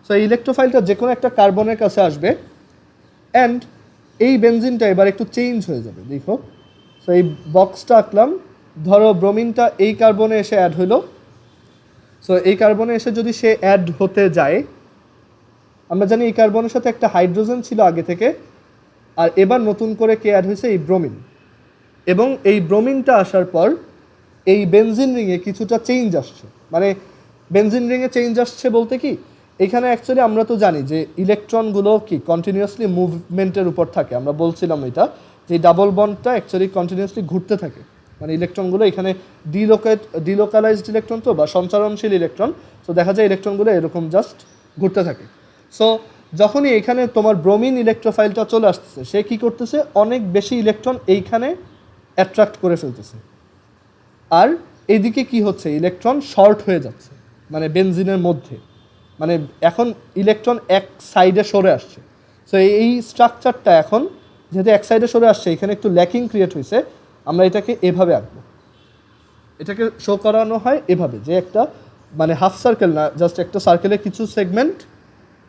সো এই ইলেকট্রোফাইলটা যে কোনো একটা কার্বনের কাছে আসবে অ্যান্ড এই বেনজিনটা এবার একটু চেঞ্জ হয়ে যাবে। দেখো, সো এই বক্সটা আঁকলাম, ধরো ব্রোমিনটা এই কার্বনে এসে অ্যাড হইলো। সো এই কার্বনে এসে যদি সে অ্যাড হতে যায়, আমরা জানি এই কার্বনের সাথে একটা হাইড্রোজেন ছিল আগে থেকে, আর এবার নতুন করে কে অ্যাড হয়েছে? এই ব্রোমিন। এবং এই ব্রোমিনটা আসার পর এই বেনজিন রিংয়ে কিছুটা চেঞ্জ আসছে, মানে বেনজিন রিংয়ে চেঞ্জ আসছে বলতে কি, এখানে অ্যাকচুয়ালি আমরা তো জানি যে ইলেকট্রনগুলো কি কন্টিনিউয়াসলি মুভমেন্টের উপর থাকে। আমরা বলছিলাম এটা যে ডাবল বন্ডটা অ্যাকচুয়ালি কন্টিনিউয়াসলি ঘুরতে থাকে, মানে ইলেকট্রনগুলো এখানে ডিলোকালাইজড ইলেকট্রন তো, বা সঞ্চারণশীল ইলেকট্রন। তো দেখা যায় ইলেকট্রনগুলো এরকম জাস্ট ঘুরতে থাকে। সো যখনই এখানে তোমার ব্রোমিন ইলেকট্রোফাইলটা চলে আসতেছে, সে কি করতেছে? অনেক বেশি ইলেকট্রন এইখানে অ্যাট্রাক্ট করে ফেলতেছে, আর এইদিকে কি হচ্ছে? ইলেকট্রন শর্ট হয়ে যাচ্ছে, মানে বেনজিনের মধ্যে, মানে এখন ইলেকট্রন এক সাইডে সরে আসছে। সো এই স্ট্রাকচারটা এখন যেহেতু এক সাইডে সরে আসছে, এখানে একটু ল্যাকিং ক্রিয়েট হয়েছে। আমরা এটাকে এভাবে আঁকবো, এটাকে শো করানো হয় এভাবে যে একটা মানে হাফ সার্কেল না, জাস্ট একটা সার্কেলের কিছু সেগমেন্ট,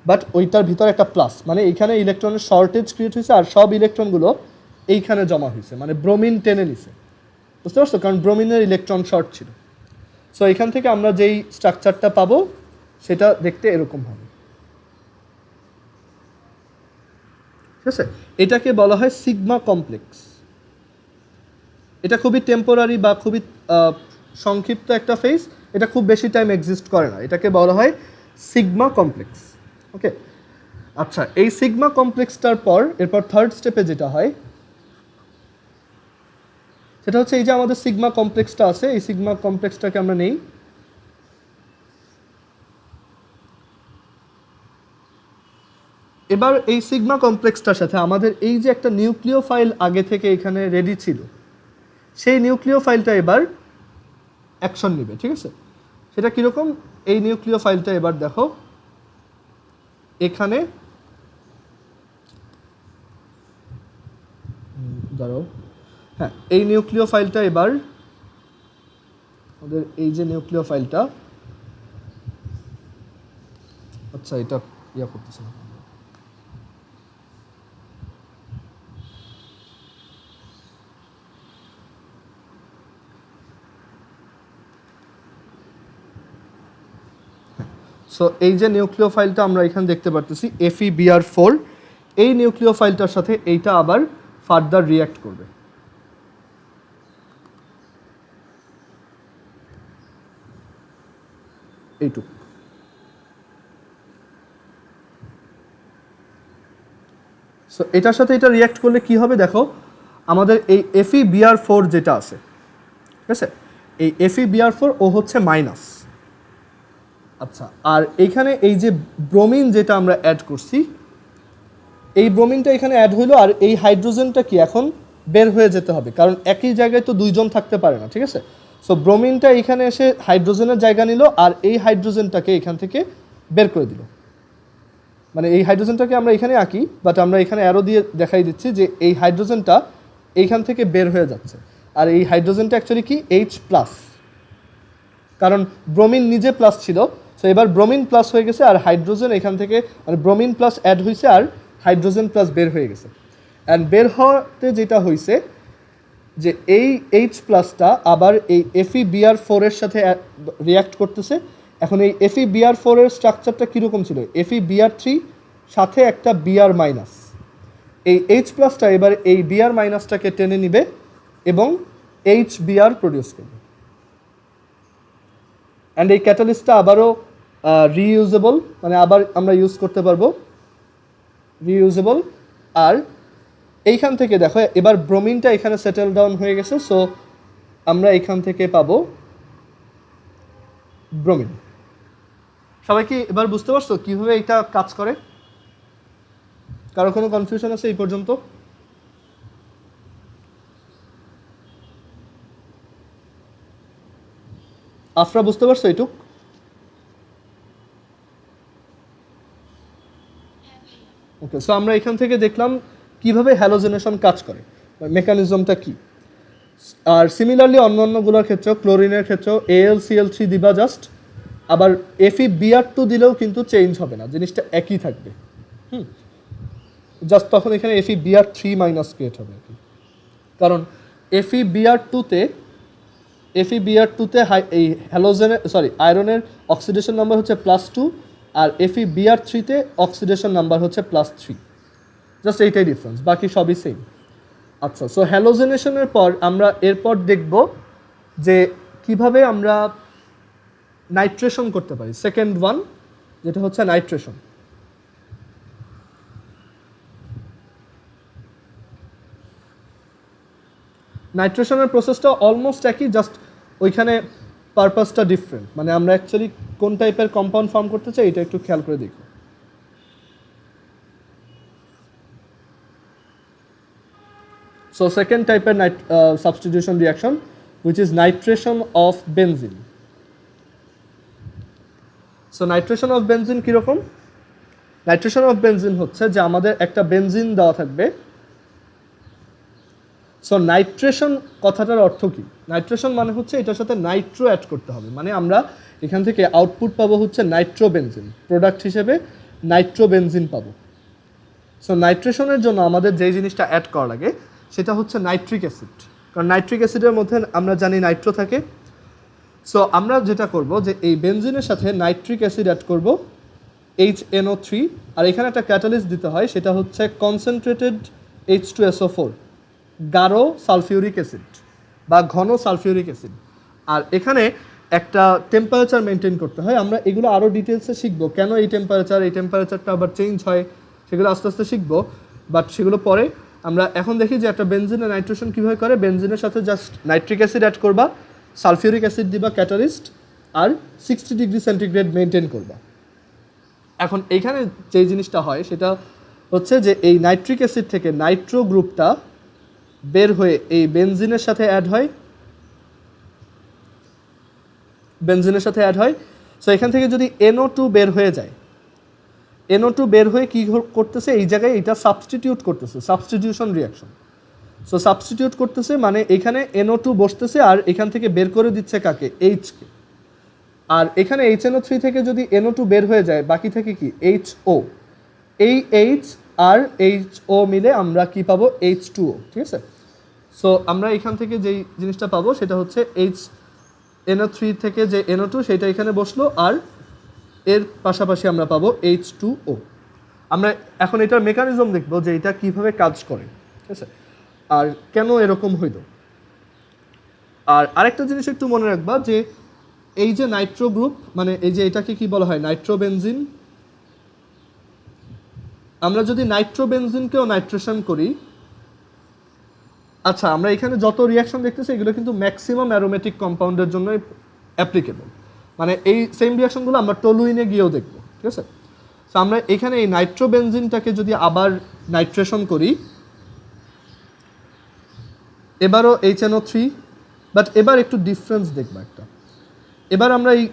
বাট ওইটার ভিতরে একটা প্লাস, মানে এইখানে ইলেকট্রনের শর্টেজ ক্রিয়েট হয়েছে আর সব ইলেকট্রনগুলো এইখানে জমা হয়েছে, মানে ব্রোমিন টেনে নিছে। বুঝতে পারছো? কারণ ব্রোমিনের ইলেকট্রন শর্ট ছিল। সো এখান থেকে আমরা যেই স্ট্রাকচারটা পাবো সেটা দেখতে এরকম হবে, ঠিক আছে? এটাকে বলা হয় সিগমা কমপ্লেক্স। এটা খুবই টেম্পোরারি বা খুবই সংক্ষিপ্ত একটা ফেজ, এটা খুব বেশি টাইম এক্সিস্ট করে না। এটাকে বলা হয় সিগমা কমপ্লেক্স। ওকে, আচ্ছা, এই সিগমা কমপ্লেক্সটার পর এরপর থার্ড স্টেপে যেটা হয় সেটা হচ্ছে এই যে আমাদের সিগমা কমপ্লেক্সটা আছে, এই সিগমা কমপ্লেক্সটাকে আমরা নেই। এবার এই সিগমা কমপ্লেক্সটার সাথে আমাদের এই যে একটা নিউক্লিওফাইল আগে থেকে এখানে রেডি ছিল, সেই নিউক্লিওফাইলটা এবার অ্যাকশন নেবে, ঠিক আছে? সেটা কীরকম? এই নিউক্লিওফাইলটা এবার দেখো এখানে ধরো, হ্যাঁ, এই নিউক্লিওফাইলটা এবার আমাদের এই যে নিউক্লিওফাইলটা আচ্ছা এটা ইয়া করতেছে না। সো এই যে নিউক্লিও ফাইলটা আমরা এখানে দেখতে পারতেছি FeBr4, এই নিউক্লিও ফাইলটার সাথে এইটা আবার ফার্দার রিঅ্যাক্ট করবে। এইটুকু। সো এটার সাথে এটা রিঅ্যাক্ট করলে কি হবে দেখো, আমাদের এই FeBr4 যেটা আছে, ঠিক আছে, এই FeBr4 ও হচ্ছে মাইনাস। আচ্ছা, আর এইখানে এই যে ব্রোমিন যেটা আমরা অ্যাড করছি, এই ব্রোমিনটা এখানে অ্যাড হইলো, আর এই হাইড্রোজেনটা কি এখন বের হয়ে যেতে হবে, কারণ একই জায়গায় তো দুইজন থাকতে পারে না, ঠিক আছে। সো ব্রোমিনটা এখানে এসে হাইড্রোজেনের জায়গা নিল, আর এই হাইড্রোজেনটাকে এখান থেকে বের করে দিল। মানে এই হাইড্রোজেনটাকে আমরা এখানে আঁকি, বাট আমরা এখানে অ্যারো দিয়ে দেখাই দিচ্ছি যে এই হাইড্রোজেনটা এইখান থেকে বের হয়ে যাচ্ছে, আর এই হাইড্রোজেনটা অ্যাকচুয়ালি কি H+, কারণ ব্রোমিন নিজে প্লাস ছিল। সো এবার ব্রোমিন প্লাস হয়ে গেছে, আর হাইড্রোজেন এখান থেকে মানে ব্রোমিন প্লাস অ্যাড হয়েছে, আর হাইড্রোজেন প্লাস বের হয়ে গেছে। অ্যান্ড বের হওয়াতে যেটা হয়েছে যে এই H+টা আবার এই FeBr4 এর সাথে রিঅ্যাক্ট করতেছে। এখন এই FeBr4 এর স্ট্রাকচারটা কীরকম ছিল, FeBr3 সাথে একটা Br-, এই H+টা এবার এই Br-টাকে টেনে নিবে এবং HBr প্রডিউস করবে। অ্যান্ড এই ক্যাটালিস্টটা আবারও রিইউজেবল, মানে আবার আমরা ইউজ করতে পারবো, রিইউজেবল। আর এইখান থেকে দেখো এবার ব্রোমিনটা এখানে সেটেল ডাউন হয়ে গেছে, সো আমরা এখান থেকে পাবো ব্রোমিন। সবাই কি এবার বুঝতে পারছো কীভাবে এটা কাজ করে? কারো কোনো কনফিউশন আছে এই পর্যন্ত? আফরা বুঝতে পারছো এইটুক? ওকে, সো আমরা এখান থেকে দেখলাম কিভাবে হ্যালোজেনেশন কাজ করে, মেকানিজমটা কি। আর সিমিলারলি অন্যান্যগুলোর ক্ষেত্রেও, ক্লোরিনের ক্ষেত্রেও AlCl3 দিবা জাস্ট, আবার FeBr2 দিলেও কিন্তু চেঞ্জ হবে না, জিনিসটা একই থাকবে। জাস্ট তখন এখানে FeBr3 মাইনাস ক্রিয়েট হবে আর কি, কারণ FeBr2তে এই হ্যালোজেনের আয়রনের অক্সিডেশন নাম্বার হচ্ছে +2, আর FeBr3তে অক্সিডেশন নাম্বার হচ্ছে +3। জাস্ট এইটাই ডিফারেন্স, বাকি সবই সেম। আচ্ছা, সো হ্যালোজেনেশনের পর আমরা এরপর দেখব যে কিভাবে আমরা নাইট্রেশন করতে পারি, সেকেন্ড ওয়ান যেটা হচ্ছে নাইট্রেশন। নাইট্রেশনের প্রসেসটা অলমোস্ট একই, জাস্ট ওইখানে পারপাসটা ডিফারেন্ট, মানে আমরা অ্যাকচুয়ালি কোন টাইপের কম্পাউন্ড ফর্ম করতে চাই এটা একটু খেয়াল করে দেখো। So second type of substitution reaction, which is nitration of benzene. So nitration of benzene কীরকম? Nitration of benzene হচ্ছে যে আমাদের একটা বেনজিন দেওয়া থাকবে। সো নাইট্রেশন কথাটার অর্থ কী? নাইট্রেশন মানে হচ্ছে এটার সাথে নাইট্রো অ্যাড করতে হবে, মানে আমরা এখান থেকে আউটপুট পাবো হচ্ছে নাইট্রোবেনজিন, প্রোডাক্ট হিসেবে নাইট্রোবেনজিন পাবো। সো নাইট্রেশনের জন্য আমাদের যেই জিনিসটা অ্যাড করা লাগে সেটা হচ্ছে নাইট্রিক অ্যাসিড, কারণ নাইট্রিক অ্যাসিডের মধ্যে আমরা জানি নাইট্রো থাকে। সো আমরা যেটা করব যে এই বেনজিনের সাথে নাইট্রিক অ্যাসিড অ্যাড করব HNO3, আর এখানে একটা ক্যাটালিস্ট দিতে হয়, সেটা হচ্ছে কনসেন্ট্রেটেড H2SO4, গাঢ় সালফিউরিক অ্যাসিড বা ঘন সালফিউরিক অ্যাসিড। আর এখানে একটা টেম্পারেচার মেনটেন করতে হয়। আমরা এগুলো আরও ডিটেলসে শিখবো, কেন এই টেম্পারেচারটা আবার চেঞ্জ হয়, সেগুলো আস্তে আস্তে শিখবো, বাট সেগুলো পরে। আমরা এখন দেখি যে একটা বেনজিনের নাইট্রেশন কীভাবে করে। বেনজিনের সাথে জাস্ট নাইট্রিক অ্যাসিড অ্যাড করবা, সালফিউরিক অ্যাসিড দিবা ক্যাটালিস্ট, আর 60 ডিগ্রি সেন্টিগ্রেড মেনটেন করবা। এখন এইখানে যেই জিনিসটা হয় সেটা হচ্ছে যে এই নাইট্রিক অ্যাসিড থেকে নাইট্রো গ্রুপটা বের হয়ে এই বেনজিনের সাথে অ্যাড হয়, সো এখান থেকে যদি NO2 বের হয়ে যায়, NO2 বের হয়ে কী করতেছে, এই জায়গায় এটা সাবস্টিটিউট করতেছে, সাবস্টিটিউশন রিয়াকশন। সো সাবস্টিটিউট করতেছে মানে এখানে NO2 বসতেছে, আর এখান থেকে বের করে দিচ্ছে কাকে, H কে। আর এখানে HNO3 থেকে যদি NO2 বের হয়ে যায় বাকি থেকে কি HO, এই H আর HO মিলে আমরা কি পাবো H2O, ঠিক আছে। সো আমরা এখান থেকে যেই জিনিসটা পাবো সেটা হচ্ছে NO3 থেকে যে NO2 সেটা এখানে বসলো, আর এর পাশাপাশি আমরা পাবো H2O। আমরা এখন এটার মেকানিজম দেখবো যে এটা কিভাবে কাজ করে, ঠিক আছে, আর কেন এরকম হইল। আর আরেকটা জিনিস একটু মনে রাখবা যে এই যে নাইট্রো গ্রুপ, মানে এই যে এটাকে কি বলা হয় নাইট্রোবেনজিন, আমরা যদি নাইট্রোবেনজিনকেও নাইট্রেশন করি, আচ্ছা আমরা এখানে যত রিয়াকশন দেখতেছি এগুলো কিন্তু ম্যাক্সিমাম অ্যারোমেটিক কম্পাউন্ডের জন্য অ্যাপ্লিকেবল, মানে এই সেম রিয়াকশনগুলো আমরা টলুইনে গিয়েও দেখবো, ঠিক আছে। তো আমরা এখানে এই নাইট্রোবেনজিনটাকে যদি আবার নাইট্রেশন করি, এবারও HNO3, বাট এবার একটু ডিফারেন্স দেখবো একটা। এবার আমরা এই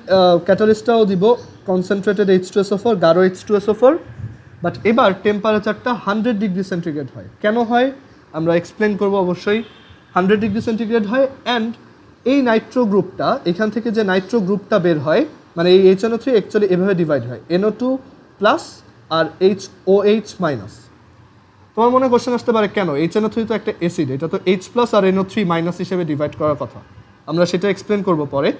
ক্যাটালিস্টটাও দিব কনসেন্ট্রেটেড H2SO4, গাঢ় H2SO4, বাট এবার টেম্পারেচারটা 100 ডিগ্রি সেন্টিগ্রেড হয়। কেন হয় আমরা এক্সপ্লেন করব অবশ্যই। 100 ডিগ্রি সেন্টিগ্রেড হয়, অ্যান্ড এই নাইট্রো গ্রুপটা, এখান থেকে যে নাইট্রো গ্রুপটা বের হয়, মানে এই HNO3 অ্যাকচুয়ালি এভাবে ডিভাইড হয় NO2 প্লাস আর HOH মাইনাস। তোমার মনে কোশ্চেন আসতে পারে কেন, HNO3 তো একটা অ্যাসিড, এটা তো H প্লাস আর NO3 মাইনাস হিসেবে ডিভাইড করার কথা, আমরা সেটা এক্সপ্লেন করব পরে।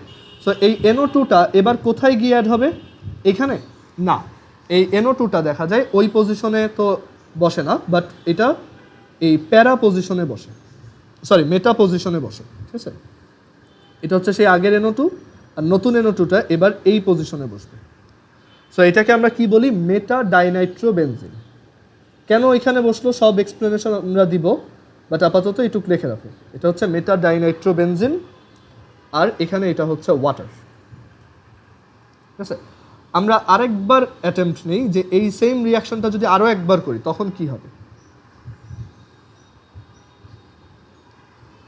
সো এই NO2টা এবার কোথায় গিয়ে অ্যাড হবে, এখানে না, এই NO2টা দেখা যায় ওই পজিশনে তো বসে না, বাট এটা এই প্যারা পজিশনে বসে, সরি মেটা পজিশনে বসে, ঠিক আছে। এটা হচ্ছে সেই আগের NO2, আর নতুন NO2টা এবার এই পজিশনে বসবে। সো এটাকে আমরা কি বলি, মেটা ডাইনাইট্রোবেনজিন। কেন এখানে বসলো সব এক্সপ্লেনেশন আমরা দিব, বাট আপাতত এটুক লিখে রাখো, এটা হচ্ছে মেটা ডাইনাইট্রোবেনজিন, আর এখানে এটা হচ্ছে ওয়াটার, ঠিক আছে। আমরা আরেকবার অ্যাটেম্পট নেই যে এই সেম রিয়াকশনটা যদি আরও একবার করি তখন কি হবে।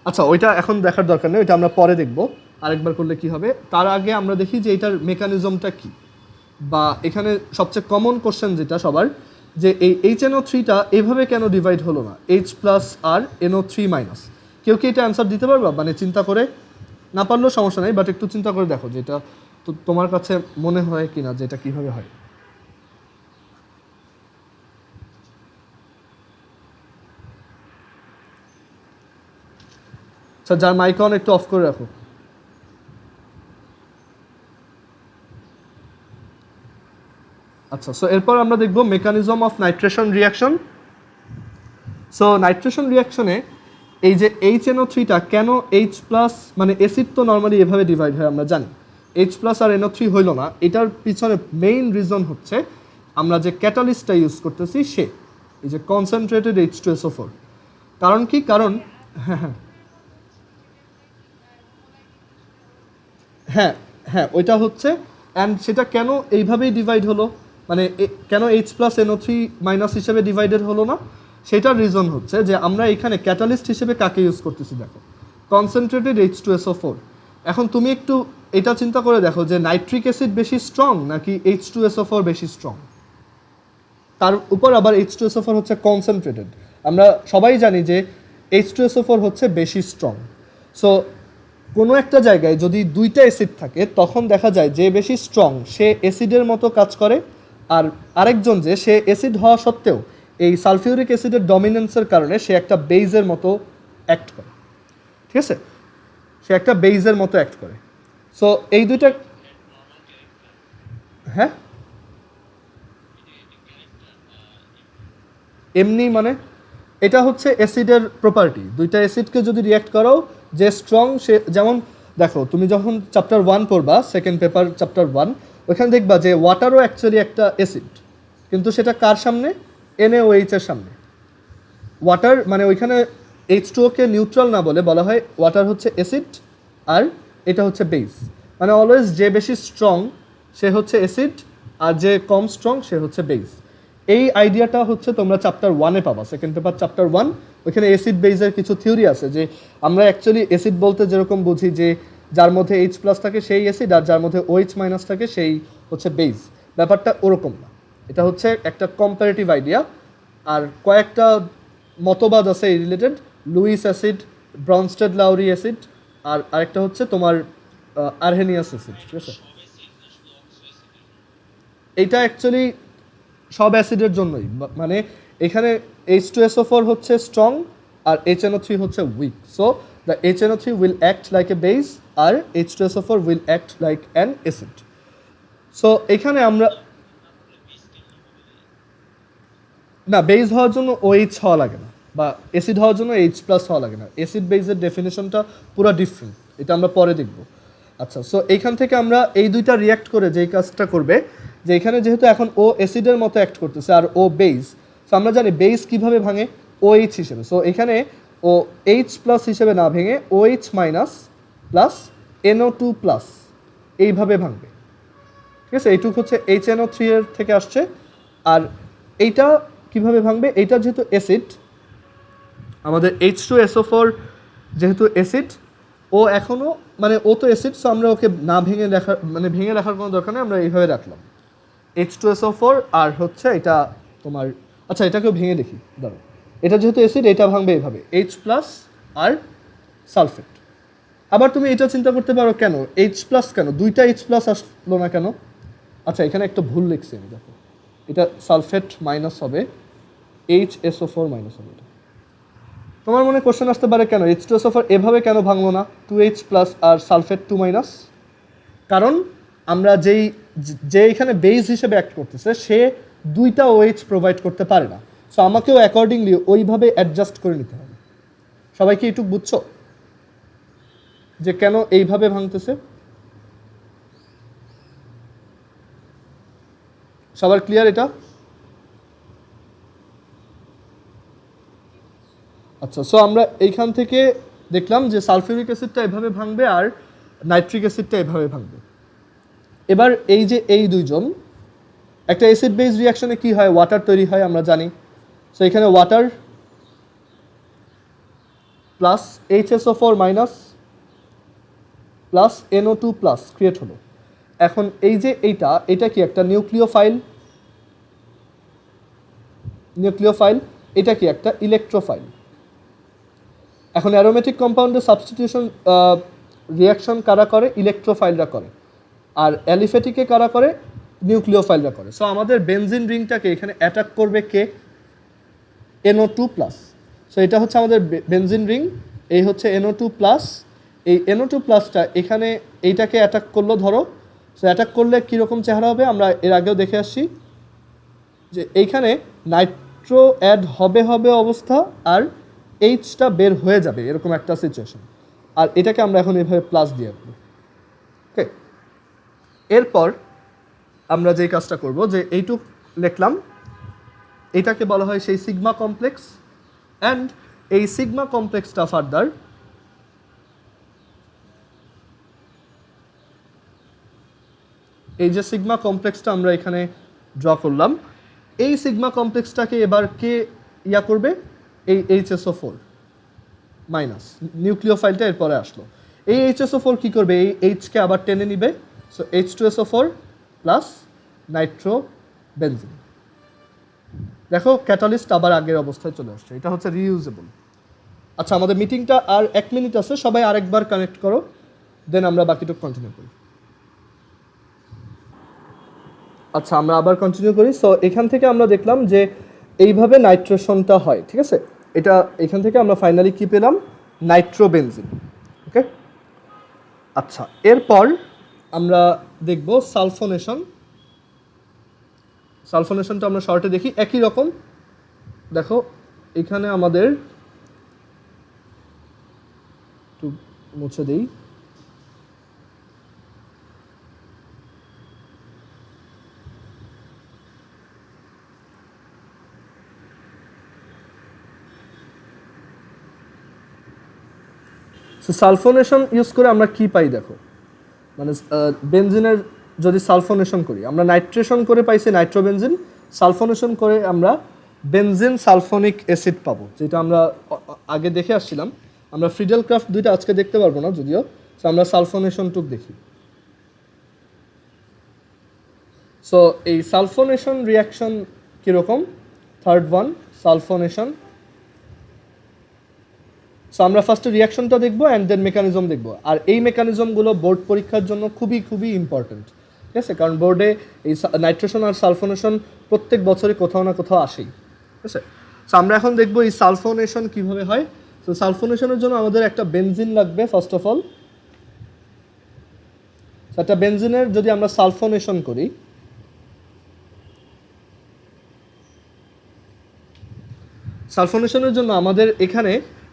আচ্ছা ওইটা এখন দেখার দরকার নেই, ওইটা আমরা পরে দেখব আরেকবার করলে কি হবে। তার আগে আমরা দেখি যে এটার মেকানিজমটা কি, বা এখানে সবচেয়ে কমন কোশ্চেন যেটা সবার, যে এই HNO3টা এইভাবে কেন ডিভাইড হলো না, H প্লাস আর NO3 মাইনাস। কেউ কি এটা অ্যান্সার দিতে পারবা, মানে চিন্তা করে, না পারলেও সমস্যা নেই, বাট একটু চিন্তা করে দেখো যে এটা তো তোমার কাছে মনে হয় কিনা যে এটা কীভাবে হয়। আচ্ছা যার মাইক অন একটু অফ করে রাখো। আচ্ছা সো এরপর আমরা দেখব mechanism of nitration reaction. So nitration রিয়াকশনে এই যে HNO3টা কেন H প্লাস, মানে অ্যাসিড তো নর্মালি এভাবে ডিভাইড হয় আমরা জানি, H প্লাস আর NO3 হইল না, এটার পিছনে মেইন রিজন হচ্ছে আমরা যে ক্যাটালিস্টটা ইউজ করতেছি সে এই যে কনসেন্ট্রেটেড H2SO4। কারণ কি, কারণ হ্যাঁ হ্যাঁ হ্যাঁ হ্যাঁ ওইটা হচ্ছে, অ্যান্ড সেটা কেন এইভাবেই ডিভাইড হলো, মানে কেন H প্লাস NO3 মাইনাস হিসেবে ডিভাইডেড হলো না, সেটার রিজন হচ্ছে যে আমরা এখানে ক্যাটালিস্ট হিসেবে কাকে ইউজ করতেছি দেখো, কনসেন্ট্রেটেড H2SO4। এখন তুমি একটু এটা চিন্তা করে দেখো যে নাইট্রিক অ্যাসিড বেশি স্ট্রং নাকি H2SO4 বেশি স্ট্রং। তার উপর আবার H2SO4 হচ্ছে কনসেন্ট্রেটেড, আমরা সবাই জানি যে H2SO4 হচ্ছে বেশি স্ট্রং। সো কোনো একটা জায়গায় যদি দুইটা অ্যাসিড থাকে তখন দেখা যায় যে বেশি স্ট্রং সে অ্যাসিডের মতো কাজ করে, আর আরেকজন যে সে অ্যাসিড হওয়া সত্ত্বেও এই সালফিউরিক অ্যাসিডের ডমিনেন্সের কারণে সে একটা বেইজের মতো অ্যাক্ট করে, ঠিক আছে, সে একটা বেইজের মতো অ্যাক্ট করে। সো এই দুইটা, হ্যাঁ এমনি মানে এটা হচ্ছে অ্যাসিডের প্রপার্টি, দুইটা অ্যাসিডকে যদি রিয়াক্ট করো যে স্ট্রং সে, যেমন দেখো তুমি যখন চ্যাপ্টার 1 পড়বা, সেকেন্ড পেপার চ্যাপ্টার 1, ওইখানে দেখবা যে ওয়াটারও অ্যাকচুয়ালি একটা অ্যাসিড, কিন্তু সেটা কার সামনে, NaOH এর সামনে। ওয়াটার মানে ওইখানে H2O-কে নিউট্রাল না বলে বলা হয় ওয়াটার হচ্ছে অ্যাসিড আর এটা হচ্ছে বেস, মানে অলওয়েজ যে বেশি স্ট্রং সে হচ্ছে অ্যাসিড আর যে কম স্ট্রং সে হচ্ছে বেস। এই আইডিয়াটা হচ্ছে তোমরা চ্যাপ্টার 1-এ পাবা, সেকেন্ড পেপার চ্যাপ্টার 1, ওইখানে অ্যাসিড বেসের কিছু থিওরি আছে, যে আমরা অ্যাকচুয়ালি অ্যাসিড বলতে যেরকম বুঝি যে যার মধ্যে H প্লাস থাকে সেই অ্যাসিড আর যার মধ্যে OH মাইনাস থাকে সেই হচ্ছে বেস, ব্যাপারটা ওরকম না, এটা হচ্ছে একটা কম্পারেটিভ আইডিয়া। আর কয়েকটা মতবাদ আছে এই related, Luis acid, Brønsted লাউরি acid, আর আরেকটা হচ্ছে তোমার আরহেনিয়াস অ্যাসিড, ঠিক আছে। এটা অ্যাকচুয়ালি সব অ্যাসিডের জন্যই, মানে এখানে H2SO4 হচ্ছে স্ট্রং আর HNO3 হচ্ছে weak, so the HNO3 will act like a base আর H2SO4 will act like an acid. So এখানে আমরা না, বেস হওয়ার জন্য OH হওয়া লাগে না, বা অ্যাসিড হওয়ার জন্য H+ হওয়া লাগে না। অ্যাসিড বেসের ডেফিনেশনটা পুরো ডিফারেন্ট, এটা আমরা পরে দেখব। আচ্ছা, সো এইখান থেকে আমরা এই দুইটা রিয়াক্ট করে যেই কাজটা করবে, যে এখানে যেহেতু এখন ও অ্যাসিডের মতো অ্যাক্ট করতেছে আর ও বেস, সো আমরা জানি বেস কীভাবে ভাঙে, OH হিসেবে। সো এখানে ও H+ হিসেবে না ভেঙে OH- প্লাস NO2+ এইভাবে ভাঙবে, ঠিক আছে? এইটুকু হচ্ছে HNO3 এর থেকে আসছে। আর এইটা কিভাবে ভাঙবে, এইটা যেহেতু অ্যাসিড, আমাদের H2SO4 যেহেতু অ্যাসিড, ও এখনও মানে ও তো অ্যাসিড, সো আমরা ওকে না ভেঙে রাখার, মানে ভেঙে রাখার কোনো দরকার নেই, আমরা এইভাবে রাখলাম H2SO4 আর হচ্ছে এটা তোমার, আচ্ছা এটাকেও ভেঙে দেখি, দাঁড়ো। এটা যেহেতু অ্যাসিড, এটা ভাঙবে এইভাবে H+ আর সালফেট। আবার তুমি এটা চিন্তা করতে পারো কেন H+ কেন, দুইটা H+ আসলো না কেন? আচ্ছা, এখানে একটা ভুল লিখছি আমি, দেখো এটা সালফেট মাইনাস হবে, HSO4 মাইনাস হবে। এটা তোমার মনে কোশ্চেন আসতে পারে কেন H2SO4 এভাবে কেন ভাঙলো না, 2H+ আর সালফেট 2-? কারণ আমরা যে এখানে বেস হিসেবে অ্যাক্ট করতেছে, সে দুইটা OH প্রোভাইড করতে পারে না, সো আমাকেও অ্যাকর্ডিংলি ওইভাবে অ্যাডজাস্ট করে নিতে হবে। সবাই কি একটু বুঝছো যে কেন এইভাবে ভাঙতেছে? সবার ক্লিয়ার এটা? আচ্ছা, সো আমরা এইখান থেকে দেখলাম যে সালফিউরিক অ্যাসিডটা এভাবে ভাঙবে আর নাইট্রিক অ্যাসিডটা এভাবে ভাঙবে। এবার এই যে এই দুইজন, একটা অ্যাসিড বেস রিয়াকশনে কি হয়, ওয়াটার তৈরি হয় আমরা জানি। সো এখানে water plus HSO4 minus plus NO2+ create হলো। এখন এই যে এইটা কি একটা নিউক্লিওফাইল, এটা কি একটা ইলেকট্রোফাইল। এখন অ্যারোমেটিক কম্পাউন্ডের সাবস্টিটিউশন রিয়াকশন কারা করে, ইলেকট্রোফাইলরা করে, আর অ্যালিফেটিকে কারা করে, নিউক্লিওফাইলরা করে। সো আমাদের বেনজিন রিংটাকে এখানে অ্যাটাক করবে কে, NO2+। সো এটা হচ্ছে আমাদের বেনজিন রিং, এই হচ্ছে NO2+। এই NO2+টা এখানে এইটাকে অ্যাটাক করলো ধরো। সো অ্যাটাক করলে কীরকম চেহারা হবে আমরা এর আগেও দেখে আসছি, যে এইখানে নাইট্রো অ্যাড হবে অবস্থা আর Hটা বের হয়ে যাবে, এরকম একটা সিচুয়েশন। আর এটাকে আমরা এখন এইভাবে প্লাস দিয়ে রাখবো। ওকে, এরপর আমরা যে কাজটা করব, যে এইটুক লিখলাম, এটাকে বলা হয় সেই সিগমা কমপ্লেক্স। অ্যান্ড এই সিগমা কমপ্লেক্সটা ফার্দার এই যে সিগমা কমপ্লেক্সটা আমরা এখানে ড্র করলাম, এই সিগমা কমপ্লেক্সটাকে এবার কে ইয়া করবে, এই HSO4 মাইনাস নিউক্লিওফাইলটা এরপরে আসলো। এই HSO4 কী করবে, এই এইচকে আবার টেনে নিবে। So H2SO4 plus Nitro benzene. দেখো ক্যাটালিস্ট আবার আগের অবস্থায় চলে আসছে, এটা হচ্ছে রিইউজেবল। আচ্ছা, আমাদের মিটিংটা আর 1 মিনিট আছে, সবাই আরেকবার কানেক্ট করো, দেন আমরা বাকিটুকু কন্টিনিউ করি। আচ্ছা, আমরা আবার কন্টিনিউ করি। সো এখান থেকে আমরা দেখলাম যে এইভাবে নাইট্রেশনটা হয়, ঠিক আছে? এটা এখান থেকে আমরা ফাইনালি কী পেলাম, নাইট্রোবেনজিন। ওকে, আচ্ছা, এরপর আমরা দেখব সালফোনেশন। সালফোনেশনটা আমরা শর্টে দেখি, একই রকম। দেখো এখানে আমাদের একটু মুছে দিই, সো সালফোনেশন ইউজ করে আমরা কি পাই দেখো, মানে বেনজিনের যদি সালফোনেশন করি, আমরা নাইট্রেশন করে পাইছি নাইট্রোবেনজিন, সালফোনেশন করে আমরা বেনজিন সালফোনিক অ্যাসিড পাবো, যেটা আমরা আগে দেখে আসছিলাম। আমরা ফ্রিডেল ক্রাফট দুইটা আজকে দেখতে পারবো না যদিও, সো আমরা সালফোনেশনটুক দেখি। সো এই সালফোনেশন রিয়াকশন কীরকম, থার্ড ওয়ান সালফোনেশন। সো আমরা ফার্স্টে রিয়াকশনটা দেখবো অ্যান্ড দেন মেকানিজম দেখবো। আর এই মেকানিজমগুলো বোর্ড পরীক্ষার জন্য খুবই খুবই ইম্পর্ট্যান্ট। ঠিক আছে, কারণ বোর্ডে এই নাইট্রেশন আর সালফোনেশন প্রত্যেক বছরই কোথাও না কোথাও আসেই। ঠিক আছে, সো আমরা এখন দেখবো এই সালফোনেশন কীভাবে হয়। তো সালফোনেশনের জন্য আমাদের একটা বেনজিন লাগবে ফার্স্ট অফ অল। একটা বেনজিনের যদি আমরা সালফোনেশন করি, সালফোনেশনের জন্য আমাদের এখানে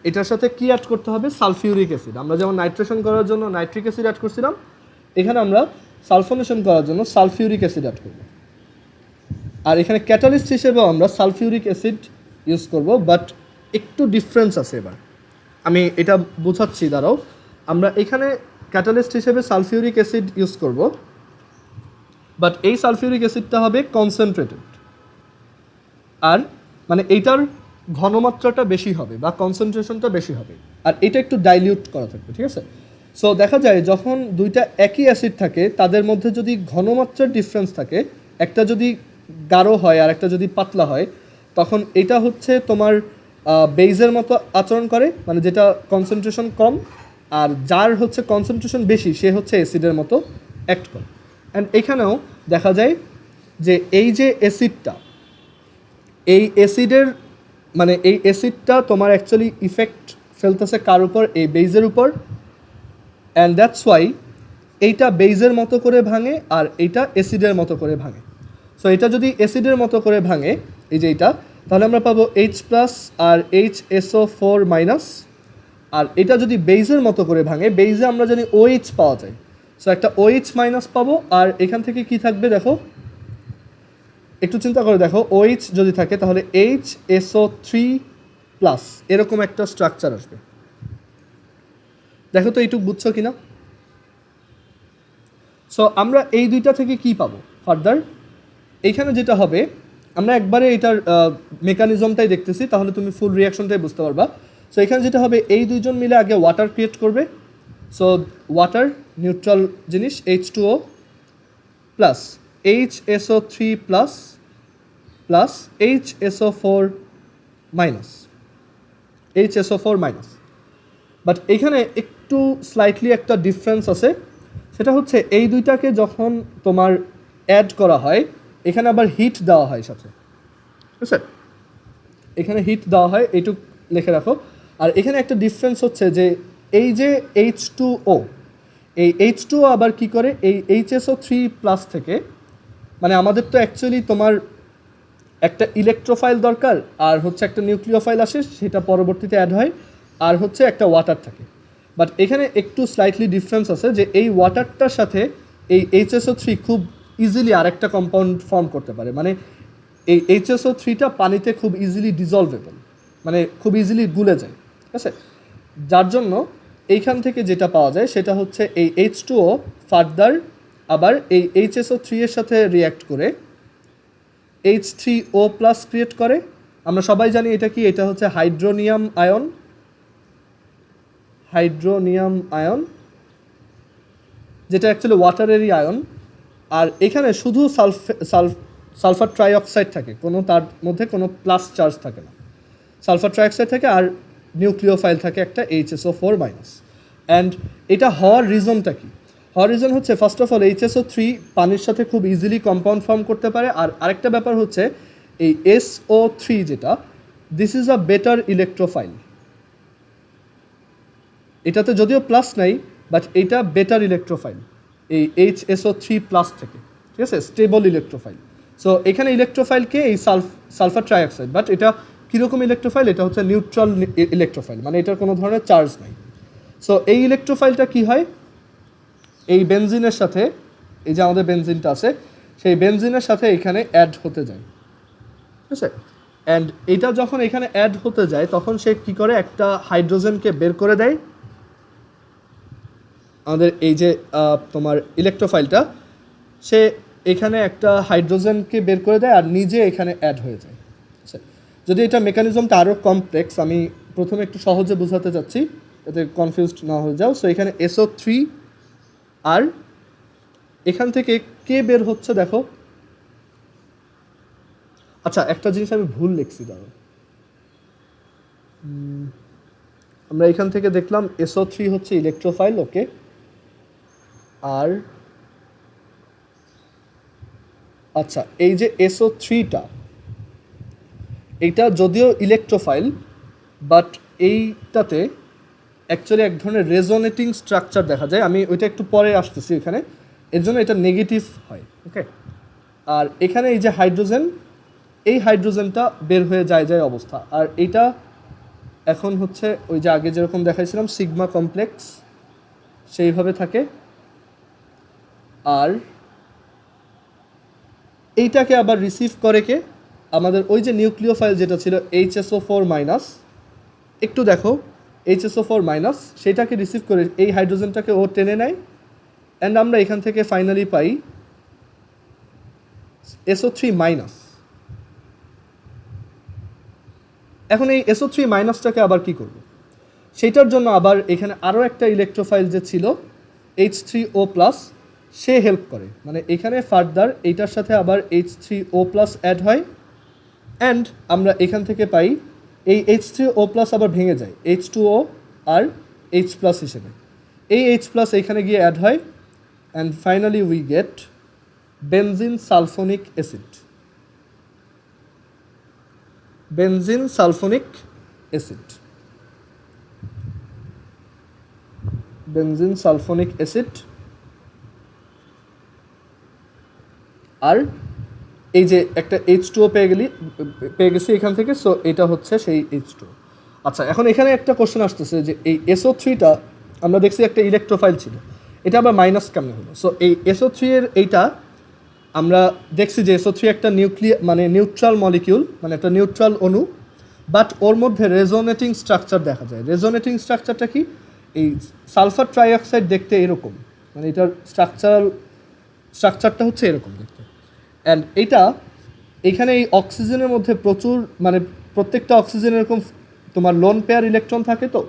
এটার সাথে কি অ্যাড করতে হবে? Sulphuric acid. আমরা যেমন নাইট্রেশন করার জন্য নাইট্রিক অ্যাসিড অ্যাড করছিলাম, এখানে আমরা সালফোনেশন করার জন্য সালফিউরিক অ্যাসিড অ্যাড করব। আর এখানে ক্যাটালিস্ট হিসেবেও আমরা সালফিউরিক অ্যাসিড ইউজ করব, বাট একটু ডিফারেন্স আছে। এবার আমি এটা বোঝাচ্ছি, দাঁড়াও। আমরা এখানে ক্যাটালিস্ট হিসেবে সালফিউরিক অ্যাসিড ইউজ করব, বাট এই সালফিউরিক অ্যাসিডটা হবে কনসেন্ট্রেটেড, আর মানে এইটার ঘনমাত্রাটা বেশি হবে বা কনসেন্ট্রেশনটা বেশি হবে, আর এটা একটু ডাইলিউট করা থাকবে। ঠিক আছে, সো দেখা যায় যখন দুইটা একই অ্যাসিড থাকে তাদের মধ্যে যদি ঘনমাত্রার ডিফারেন্স থাকে, একটা যদি গাঢ় হয় আর একটা যদি পাতলা হয়, তখন এটা হচ্ছে তোমার বেইজের মতো আচরণ করে, মানে যেটা কনসেন্ট্রেশন কম, আর যার হচ্ছে কনসেন্ট্রেশন বেশি সে হচ্ছে অ্যাসিডের মতো অ্যাক্ট করে। অ্যান্ড এখানেও দেখা যায় যে এই যে অ্যাসিডটা, এই অ্যাসিডের মানে এই অ্যাসিডটা তোমার অ্যাকচুয়ালি ইফেক্ট ফেলতেছে কার উপর? এই বেইজের উপর। অ্যান্ড দ্যাটস ওয়াই এইটা বেইজের মতো করে ভাঙে আর এইটা অ্যাসিডের মতো করে ভাঙে। সো এটা যদি অ্যাসিডের মতো করে ভাঙে, এই যে এইটা, তাহলে আমরা পাবো H+ আর HSO4-, আর এটা যদি বেইজের মতো করে ভাঙে, বেইজে আমরা জানি OH পাওয়া যায়, সো একটা OH- পাবো। আর এখান থেকে কি থাকবে দেখো, একটু চিন্তা করে দেখো, OH যদি থাকে তাহলে HSO3+, এরকম একটা স্ট্রাকচার আসবে। দেখো তো এইটুকু বুঝছো কিনা? সো আমরা এই দুইটা থেকে কি পাবো ফার্দার? এইখানে যেটা হবে, আমরা একবারে এটার মেকানিজমটাই দেখতেছি, তাহলে তুমি ফুল রিয়াকশনটাই বুঝতে পারবা। সো এখানে যেটা হবে, এই দুইজন মিলে আগে ওয়াটার ক্রিয়েট করবে। সো ওয়াটার নিউট্রাল জিনিস, H2O plus HSO3+ plus HSO4-, but এখানে একটু স্লাইটলি একটা ডিফারেন্স আছে। সেটা হচ্ছে এই দুইটাকে যখন তোমার অ্যাড করা হয়, এখানে আবার হিট দেওয়া হয় সাথে। ঠিক আছে, এখানে হিট দেওয়া হয়, এইটুকু লিখে রাখো। আর এখানে একটা ডিফারেন্স হচ্ছে যে এই যে H2O, এই H2O আবার কি করে, এই HSO3+ থেকে, মানে আমাদের তো অ্যাকচুয়ালি তোমার একটা ইলেকট্রোফাইল দরকার, আর হচ্ছে একটা নিউক্লিওফাইল আসে, সেটা পরবর্তীতে অ্যাড হয়, আর হচ্ছে একটা ওয়াটার থাকে। বাট এখানে একটু স্লাইটলি ডিফারেন্স আছে যে এই ওয়াটারটার সাথে এই HSO3 খুব ইজিলি আরেকটা কম্পাউন্ড ফর্ম করতে পারে, মানে এই HSO3টা পানিতে খুব ইজিলি ডিজলভেবল, মানে খুব ইজিলি গুলে যায়। ঠিক আছে, যার জন্য এইখান থেকে যেটা পাওয়া যায় সেটা হচ্ছে এই H2O ফার্দার আবার এই HSO3 এর সাথে রিয়্যাক্ট করে H3O+ ক্রিয়েট করে। আমরা সবাই জানি এটা কি, এটা হচ্ছে হাইড্রোনিয়াম আয়ন, যেটা অ্যাকচুয়ালি ওয়াটারেরই আয়ন। আর এখানে শুধু সালফার ট্রাইঅক্সাইড থাকে, কোনো তার মধ্যে কোনো প্লাস চার্জ থাকে না। সালফার ট্রাইঅক্সাইড থাকে আর নিউক্লিওফাইল থাকে একটা HSO4-। অ্যান্ড এটা হওয়ার রিজনটা কি? হওয়ার রিজন হচ্ছে ফার্স্ট অফ অল HSO3 পানির সাথে খুব ইজিলি কম্পাউন্ড ফর্ম করতে পারে। আর আরেকটা ব্যাপার হচ্ছে এই SO3 যেটা, this is a better electrophile. এটাতে যদিও প্লাস নাই, বাট এটা বেটার ইলেকট্রোফাইল এই HSO3+ থেকে। ঠিক আছে, স্টেবল ইলেকট্রোফাইল। সো এখানে ইলেকট্রোফাইলকে এই সালফার ট্রাইঅক্সাইড, বাট এটা কীরকম ইলেকট্রোফাইল? এটা হচ্ছে নিউট্রাল ইলেকট্রোফাইল, মানে এটার কোনো ধরনের চার্জ নাই। সো এই ইলেকট্রোফাইলটা কি হয়, এই বেনজিনের সাথে, এই যে আমাদের বেনজিনটা আছে, সেই বেনজিনের সাথে এখানে অ্যাড হতে যায়। ঠিক আছে, অ্যান্ড এটা যখন এখানে অ্যাড হতে যায় তখন সে কী করে, একটা হাইড্রোজেনকে বের করে দেয়। আমাদের এই যে তোমার ইলেকট্রোফাইলটা, সে এখানে একটা হাইড্রোজেনকে বের করে দেয় আর নিজে এখানে অ্যাড হয়ে যায়। যদি এটা মেকানিজমটা আরও কমপ্লেক্স, আমি প্রথমে একটু সহজে বোঝাতে চাচ্ছি যাতে কনফিউজড না হয়ে যাও। সো এখানে SO3, আর এখান থেকে কে বের হচ্ছে দেখো। আচ্ছা, একটা জিনিস আমি ভুল লিখছি, দাঁড়ো। আমরা এখান থেকে দেখলাম SO3 হচ্ছে ইলেকট্রোফাইল, ওকে। আর আচ্ছা, এই যে SO3টা, এইটা যদিও ইলেকট্রোফাইল, বাট এইটাতে অ্যাকচুয়ালি এক ধরনের রেজোনেটিং স্ট্রাকচার দেখা যায়। আমি ওইটা একটু পরে আসতেছি এখানে। এর জন্য এটা নেগেটিভ হয়, ওকে। আর এখানে এই যে হাইড্রোজেন, এই হাইড্রোজেনটা বের হয়ে যায় অবস্থা। আর এইটা এখন হচ্ছে ওই যে আগে যেরকম দেখাইছিলাম সিগমা কমপ্লেক্স, সেইভাবে থাকে। আর এইটাকে আবার রিসিভ করে কে? আমাদের ওই যে নিউক্লিওফাইল যেটা ছিল HSO4-, একটু দেখো HSO4-, সেটাকে রিসিভ করে এই হাইড্রোজেনটাকে ও টেনে নেয়, অ্যান্ড আমরা এখান থেকে ফাইনালি পাই SO3-। এখন এই SO3-টাকে আবার কি করব? সেইটার জন্য আবার এখানে আরও একটা ইলেকট্রোফাইল যে ছিল H3O+, সে হেল্প করে। মানে এখানে ফার্দার এইটার সাথে আবার H3O+ অ্যাড হয়, অ্যান্ড আমরা এখান থেকে পাই এই H3O+ আবার ভেঙে যায় H2O আর H+ হিসেবে। এই H+ এইখানে গিয়ে অ্যাড হয়, and finally we get benzene sulphonic acid. Benzene sulphonic acid, benzene sulphonic acid. আর এই যে একটা H2O পেয়ে গেছি এখান থেকে, সো এটা হচ্ছে সেই H2। আচ্ছা, এখন এখানে একটা কোশ্চেন আসতেছে যে এই SO3টা আমরা দেখছি একটা ইলেকট্রোফাইল ছিল, এটা আবার মাইনাস কেমন হলো? সো এই SO3 এর এইটা আমরা দেখছি যে SO3 একটা মানে নিউট্রাল মলিকিউল, মানে একটা নিউট্রাল অণু, বাট ওর মধ্যে রেজোনেটিং স্ট্রাকচার দেখা যায়। রেজোনেটিং স্ট্রাকচারটা কি? এই সালফার ট্রাইঅক্সাইড দেখতে এরকম, মানে এটার স্ট্রাকচারটা হচ্ছে এরকম দেখতে। অ্যান্ড এইটা এখানে এই অক্সিজেনের মধ্যে প্রচুর, মানে প্রত্যেকটা অক্সিজেন এরকম তোমার লোন পেয়ার ইলেকট্রন থাকে, তো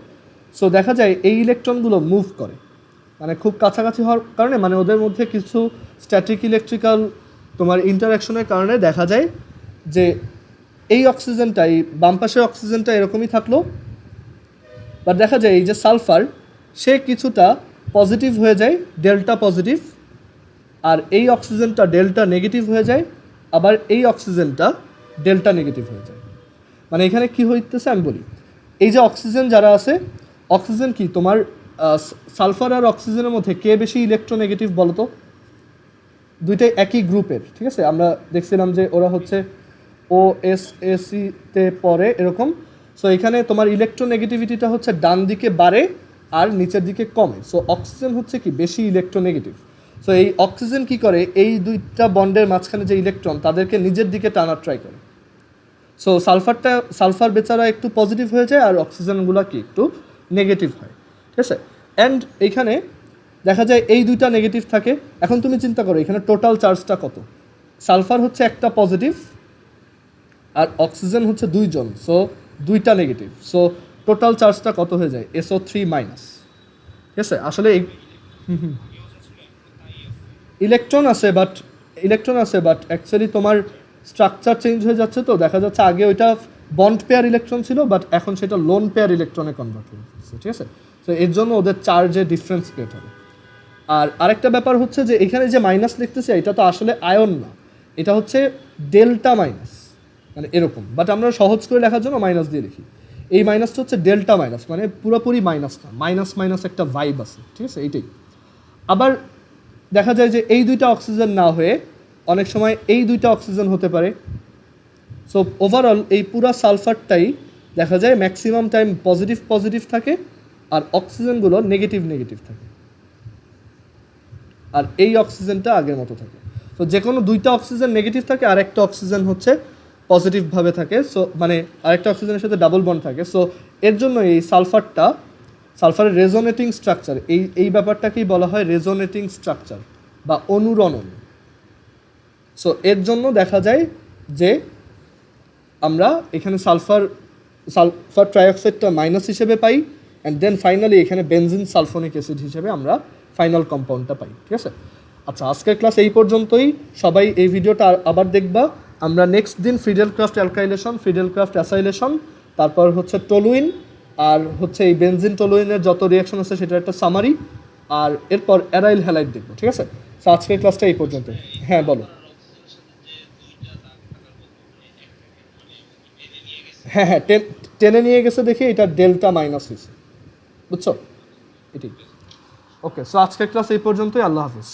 সো দেখা যায় এই ইলেকট্রনগুলো মুভ করে, মানে খুব কাছাকাছি হওয়ার কারণে, মানে ওদের মধ্যে কিছু স্ট্যাটিক ইলেকট্রিক্যাল তোমার ইন্টারাকশনের কারণে দেখা যায় যে এই অক্সিজেনটা, এই বাম পাশের অক্সিজেনটা এরকমই থাকলো, বাট দেখা যায় এই যে সালফার, সে কিছুটা পজিটিভ হয়ে যায়, ডেল্টা পজিটিভ, আর এই অক্সিজেনটা ডেল্টা নেগেটিভ হয়ে যায়, আবার এই অক্সিজেনটা ডেল্টা নেগেটিভ হয়ে যায়। মানে এখানে কি হইতেছে আমি বলি, এই যে অক্সিজেন যারা আছে, অক্সিজেন কি তোমার সালফার আর অক্সিজেনের মধ্যে কে বেশি ইলেকট্রোনেগেটিভ বলো তো? দুইটাই একই গ্রুপের, ঠিক আছে। আমরা দেখছিলাম যে ওরা হচ্ছে OSAC-তে পড়ে এরকম। সো এখানে তোমার ইলেকট্রোনেগেটিভিটিটা হচ্ছে ডান দিকে বাড়ে আর নিচের দিকে কমে। সো অক্সিজেন হচ্ছে কি বেশি ইলেকট্রোনেগেটিভ। সো এই অক্সিজেন কি করে, এই দুইটা বন্ডের মাঝখানে যে ইলেকট্রন, তাদেরকে নিজের দিকে টানার ট্রাই করে। সো সালফার বেচারা একটু পজিটিভ হয়ে যায়, আর অক্সিজেনগুলো কি একটু নেগেটিভ হয়, ঠিক আছে। অ্যান্ড এইখানে দেখা যায় এই দুইটা নেগেটিভ থাকে। এখন তুমি চিন্তা করো এখানে টোটাল চার্জটা কত? সালফার হচ্ছে একটা পজিটিভ, আর অক্সিজেন হচ্ছে দুইজন, সো দুইটা নেগেটিভ। সো টোটাল চার্জটা কত হয়ে যায়? SO3-। ঠিক আছে। আসলে ইলেকট্রন আছে, বাট অ্যাকচুয়ালি তোমার স্ট্রাকচার চেঞ্জ হয়ে যাচ্ছে। তো দেখা যাচ্ছে আগে ওইটা বন্ড পেয়ার ইলেকট্রন ছিল, বাট এখন সেটা লোন পেয়ার ইলেকট্রনে কনভার্ট হয়ে যাচ্ছে, ঠিক আছে। তো এর জন্য ওদের চার্জে ডিফারেন্স ক্রিয়েট হবে। আর আরেকটা ব্যাপার হচ্ছে যে এখানে যে মাইনাস লিখতেছে, এটা তো আসলে আয়ন না, এটা হচ্ছে ডেল্টা মাইনাস, মানে এরকম। বাট আমরা সহজ করে লেখার জন্য মাইনাস দিয়ে লিখি। এই মাইনাসটা হচ্ছে ডেল্টা মাইনাস, মানে পুরোপুরি মাইনাস না, মাইনাস একটা ভাইব আছে, ঠিক আছে, এইটাই। আবার দেখা যায় যে এই দুইটা অক্সিজেন না হয়ে অনেক সময় এই দুইটা অক্সিজেন হতে পারে। সো ওভারঅল এই পুরা সালফারটাই দেখা যায় ম্যাক্সিমাম টাইম পজিটিভ থাকে, আর অক্সিজেনগুলো নেগেটিভ থাকে, আর এই অক্সিজেনটা আগের মতো থাকে। তো যে কোনো দুইটা অক্সিজেন নেগেটিভ থাকে, আর একটা অক্সিজেন হচ্ছে পজিটিভভাবে থাকে। সো মানে আরেকটা অক্সিজেনের সাথে ডাবল বন্ড থাকে। সো এর জন্য এই সালফারের রেজোনেটিং স্ট্রাকচার, এই ব্যাপারটাকেই বলা হয় রেজোনেটিং স্ট্রাকচার বা অনুরণন। সো এর জন্য দেখা যায় যে আমরা এখানে সালফার ট্রাইঅক্সাইডটা মাইনাস হিসেবে পাই, অ্যান্ড দেন ফাইনালি এখানে বেনজিন সালফোনিক অ্যাসিড হিসেবে আমরা ফাইনাল কম্পাউন্ডটা পাই, ঠিক আছে। আচ্ছা, আজকের ক্লাস এই পর্যন্তই। সবাই এই ভিডিওটা আবার দেখবা। আমরা নেক্সট দিন ফ্রিডেলক্রাফট অ্যালকাইলেশন, ফ্রিডেলক্রাফট অ্যাসাইলেশন, তারপর হচ্ছে টলুইন, আর হচ্ছে এই বেনজিন টলুইনের যত রিয়াকশন আছে সেটার একটা সামারি, আর এরপর অ্যারাইল হ্যালাইড দেখবো, ঠিক আছে। তো আজকের ক্লাসটা এই পর্যন্ত। হ্যাঁ বলো। হ্যাঁ হ্যাঁ, টেনে নিয়ে গেছে দেখে এটা ডেল্টা মাইনাস হয়েছে, বুঝছো? এটাই। ওকে, সো আজকের ক্লাস এই পর্যন্তই। আল্লাহ হাফিজ।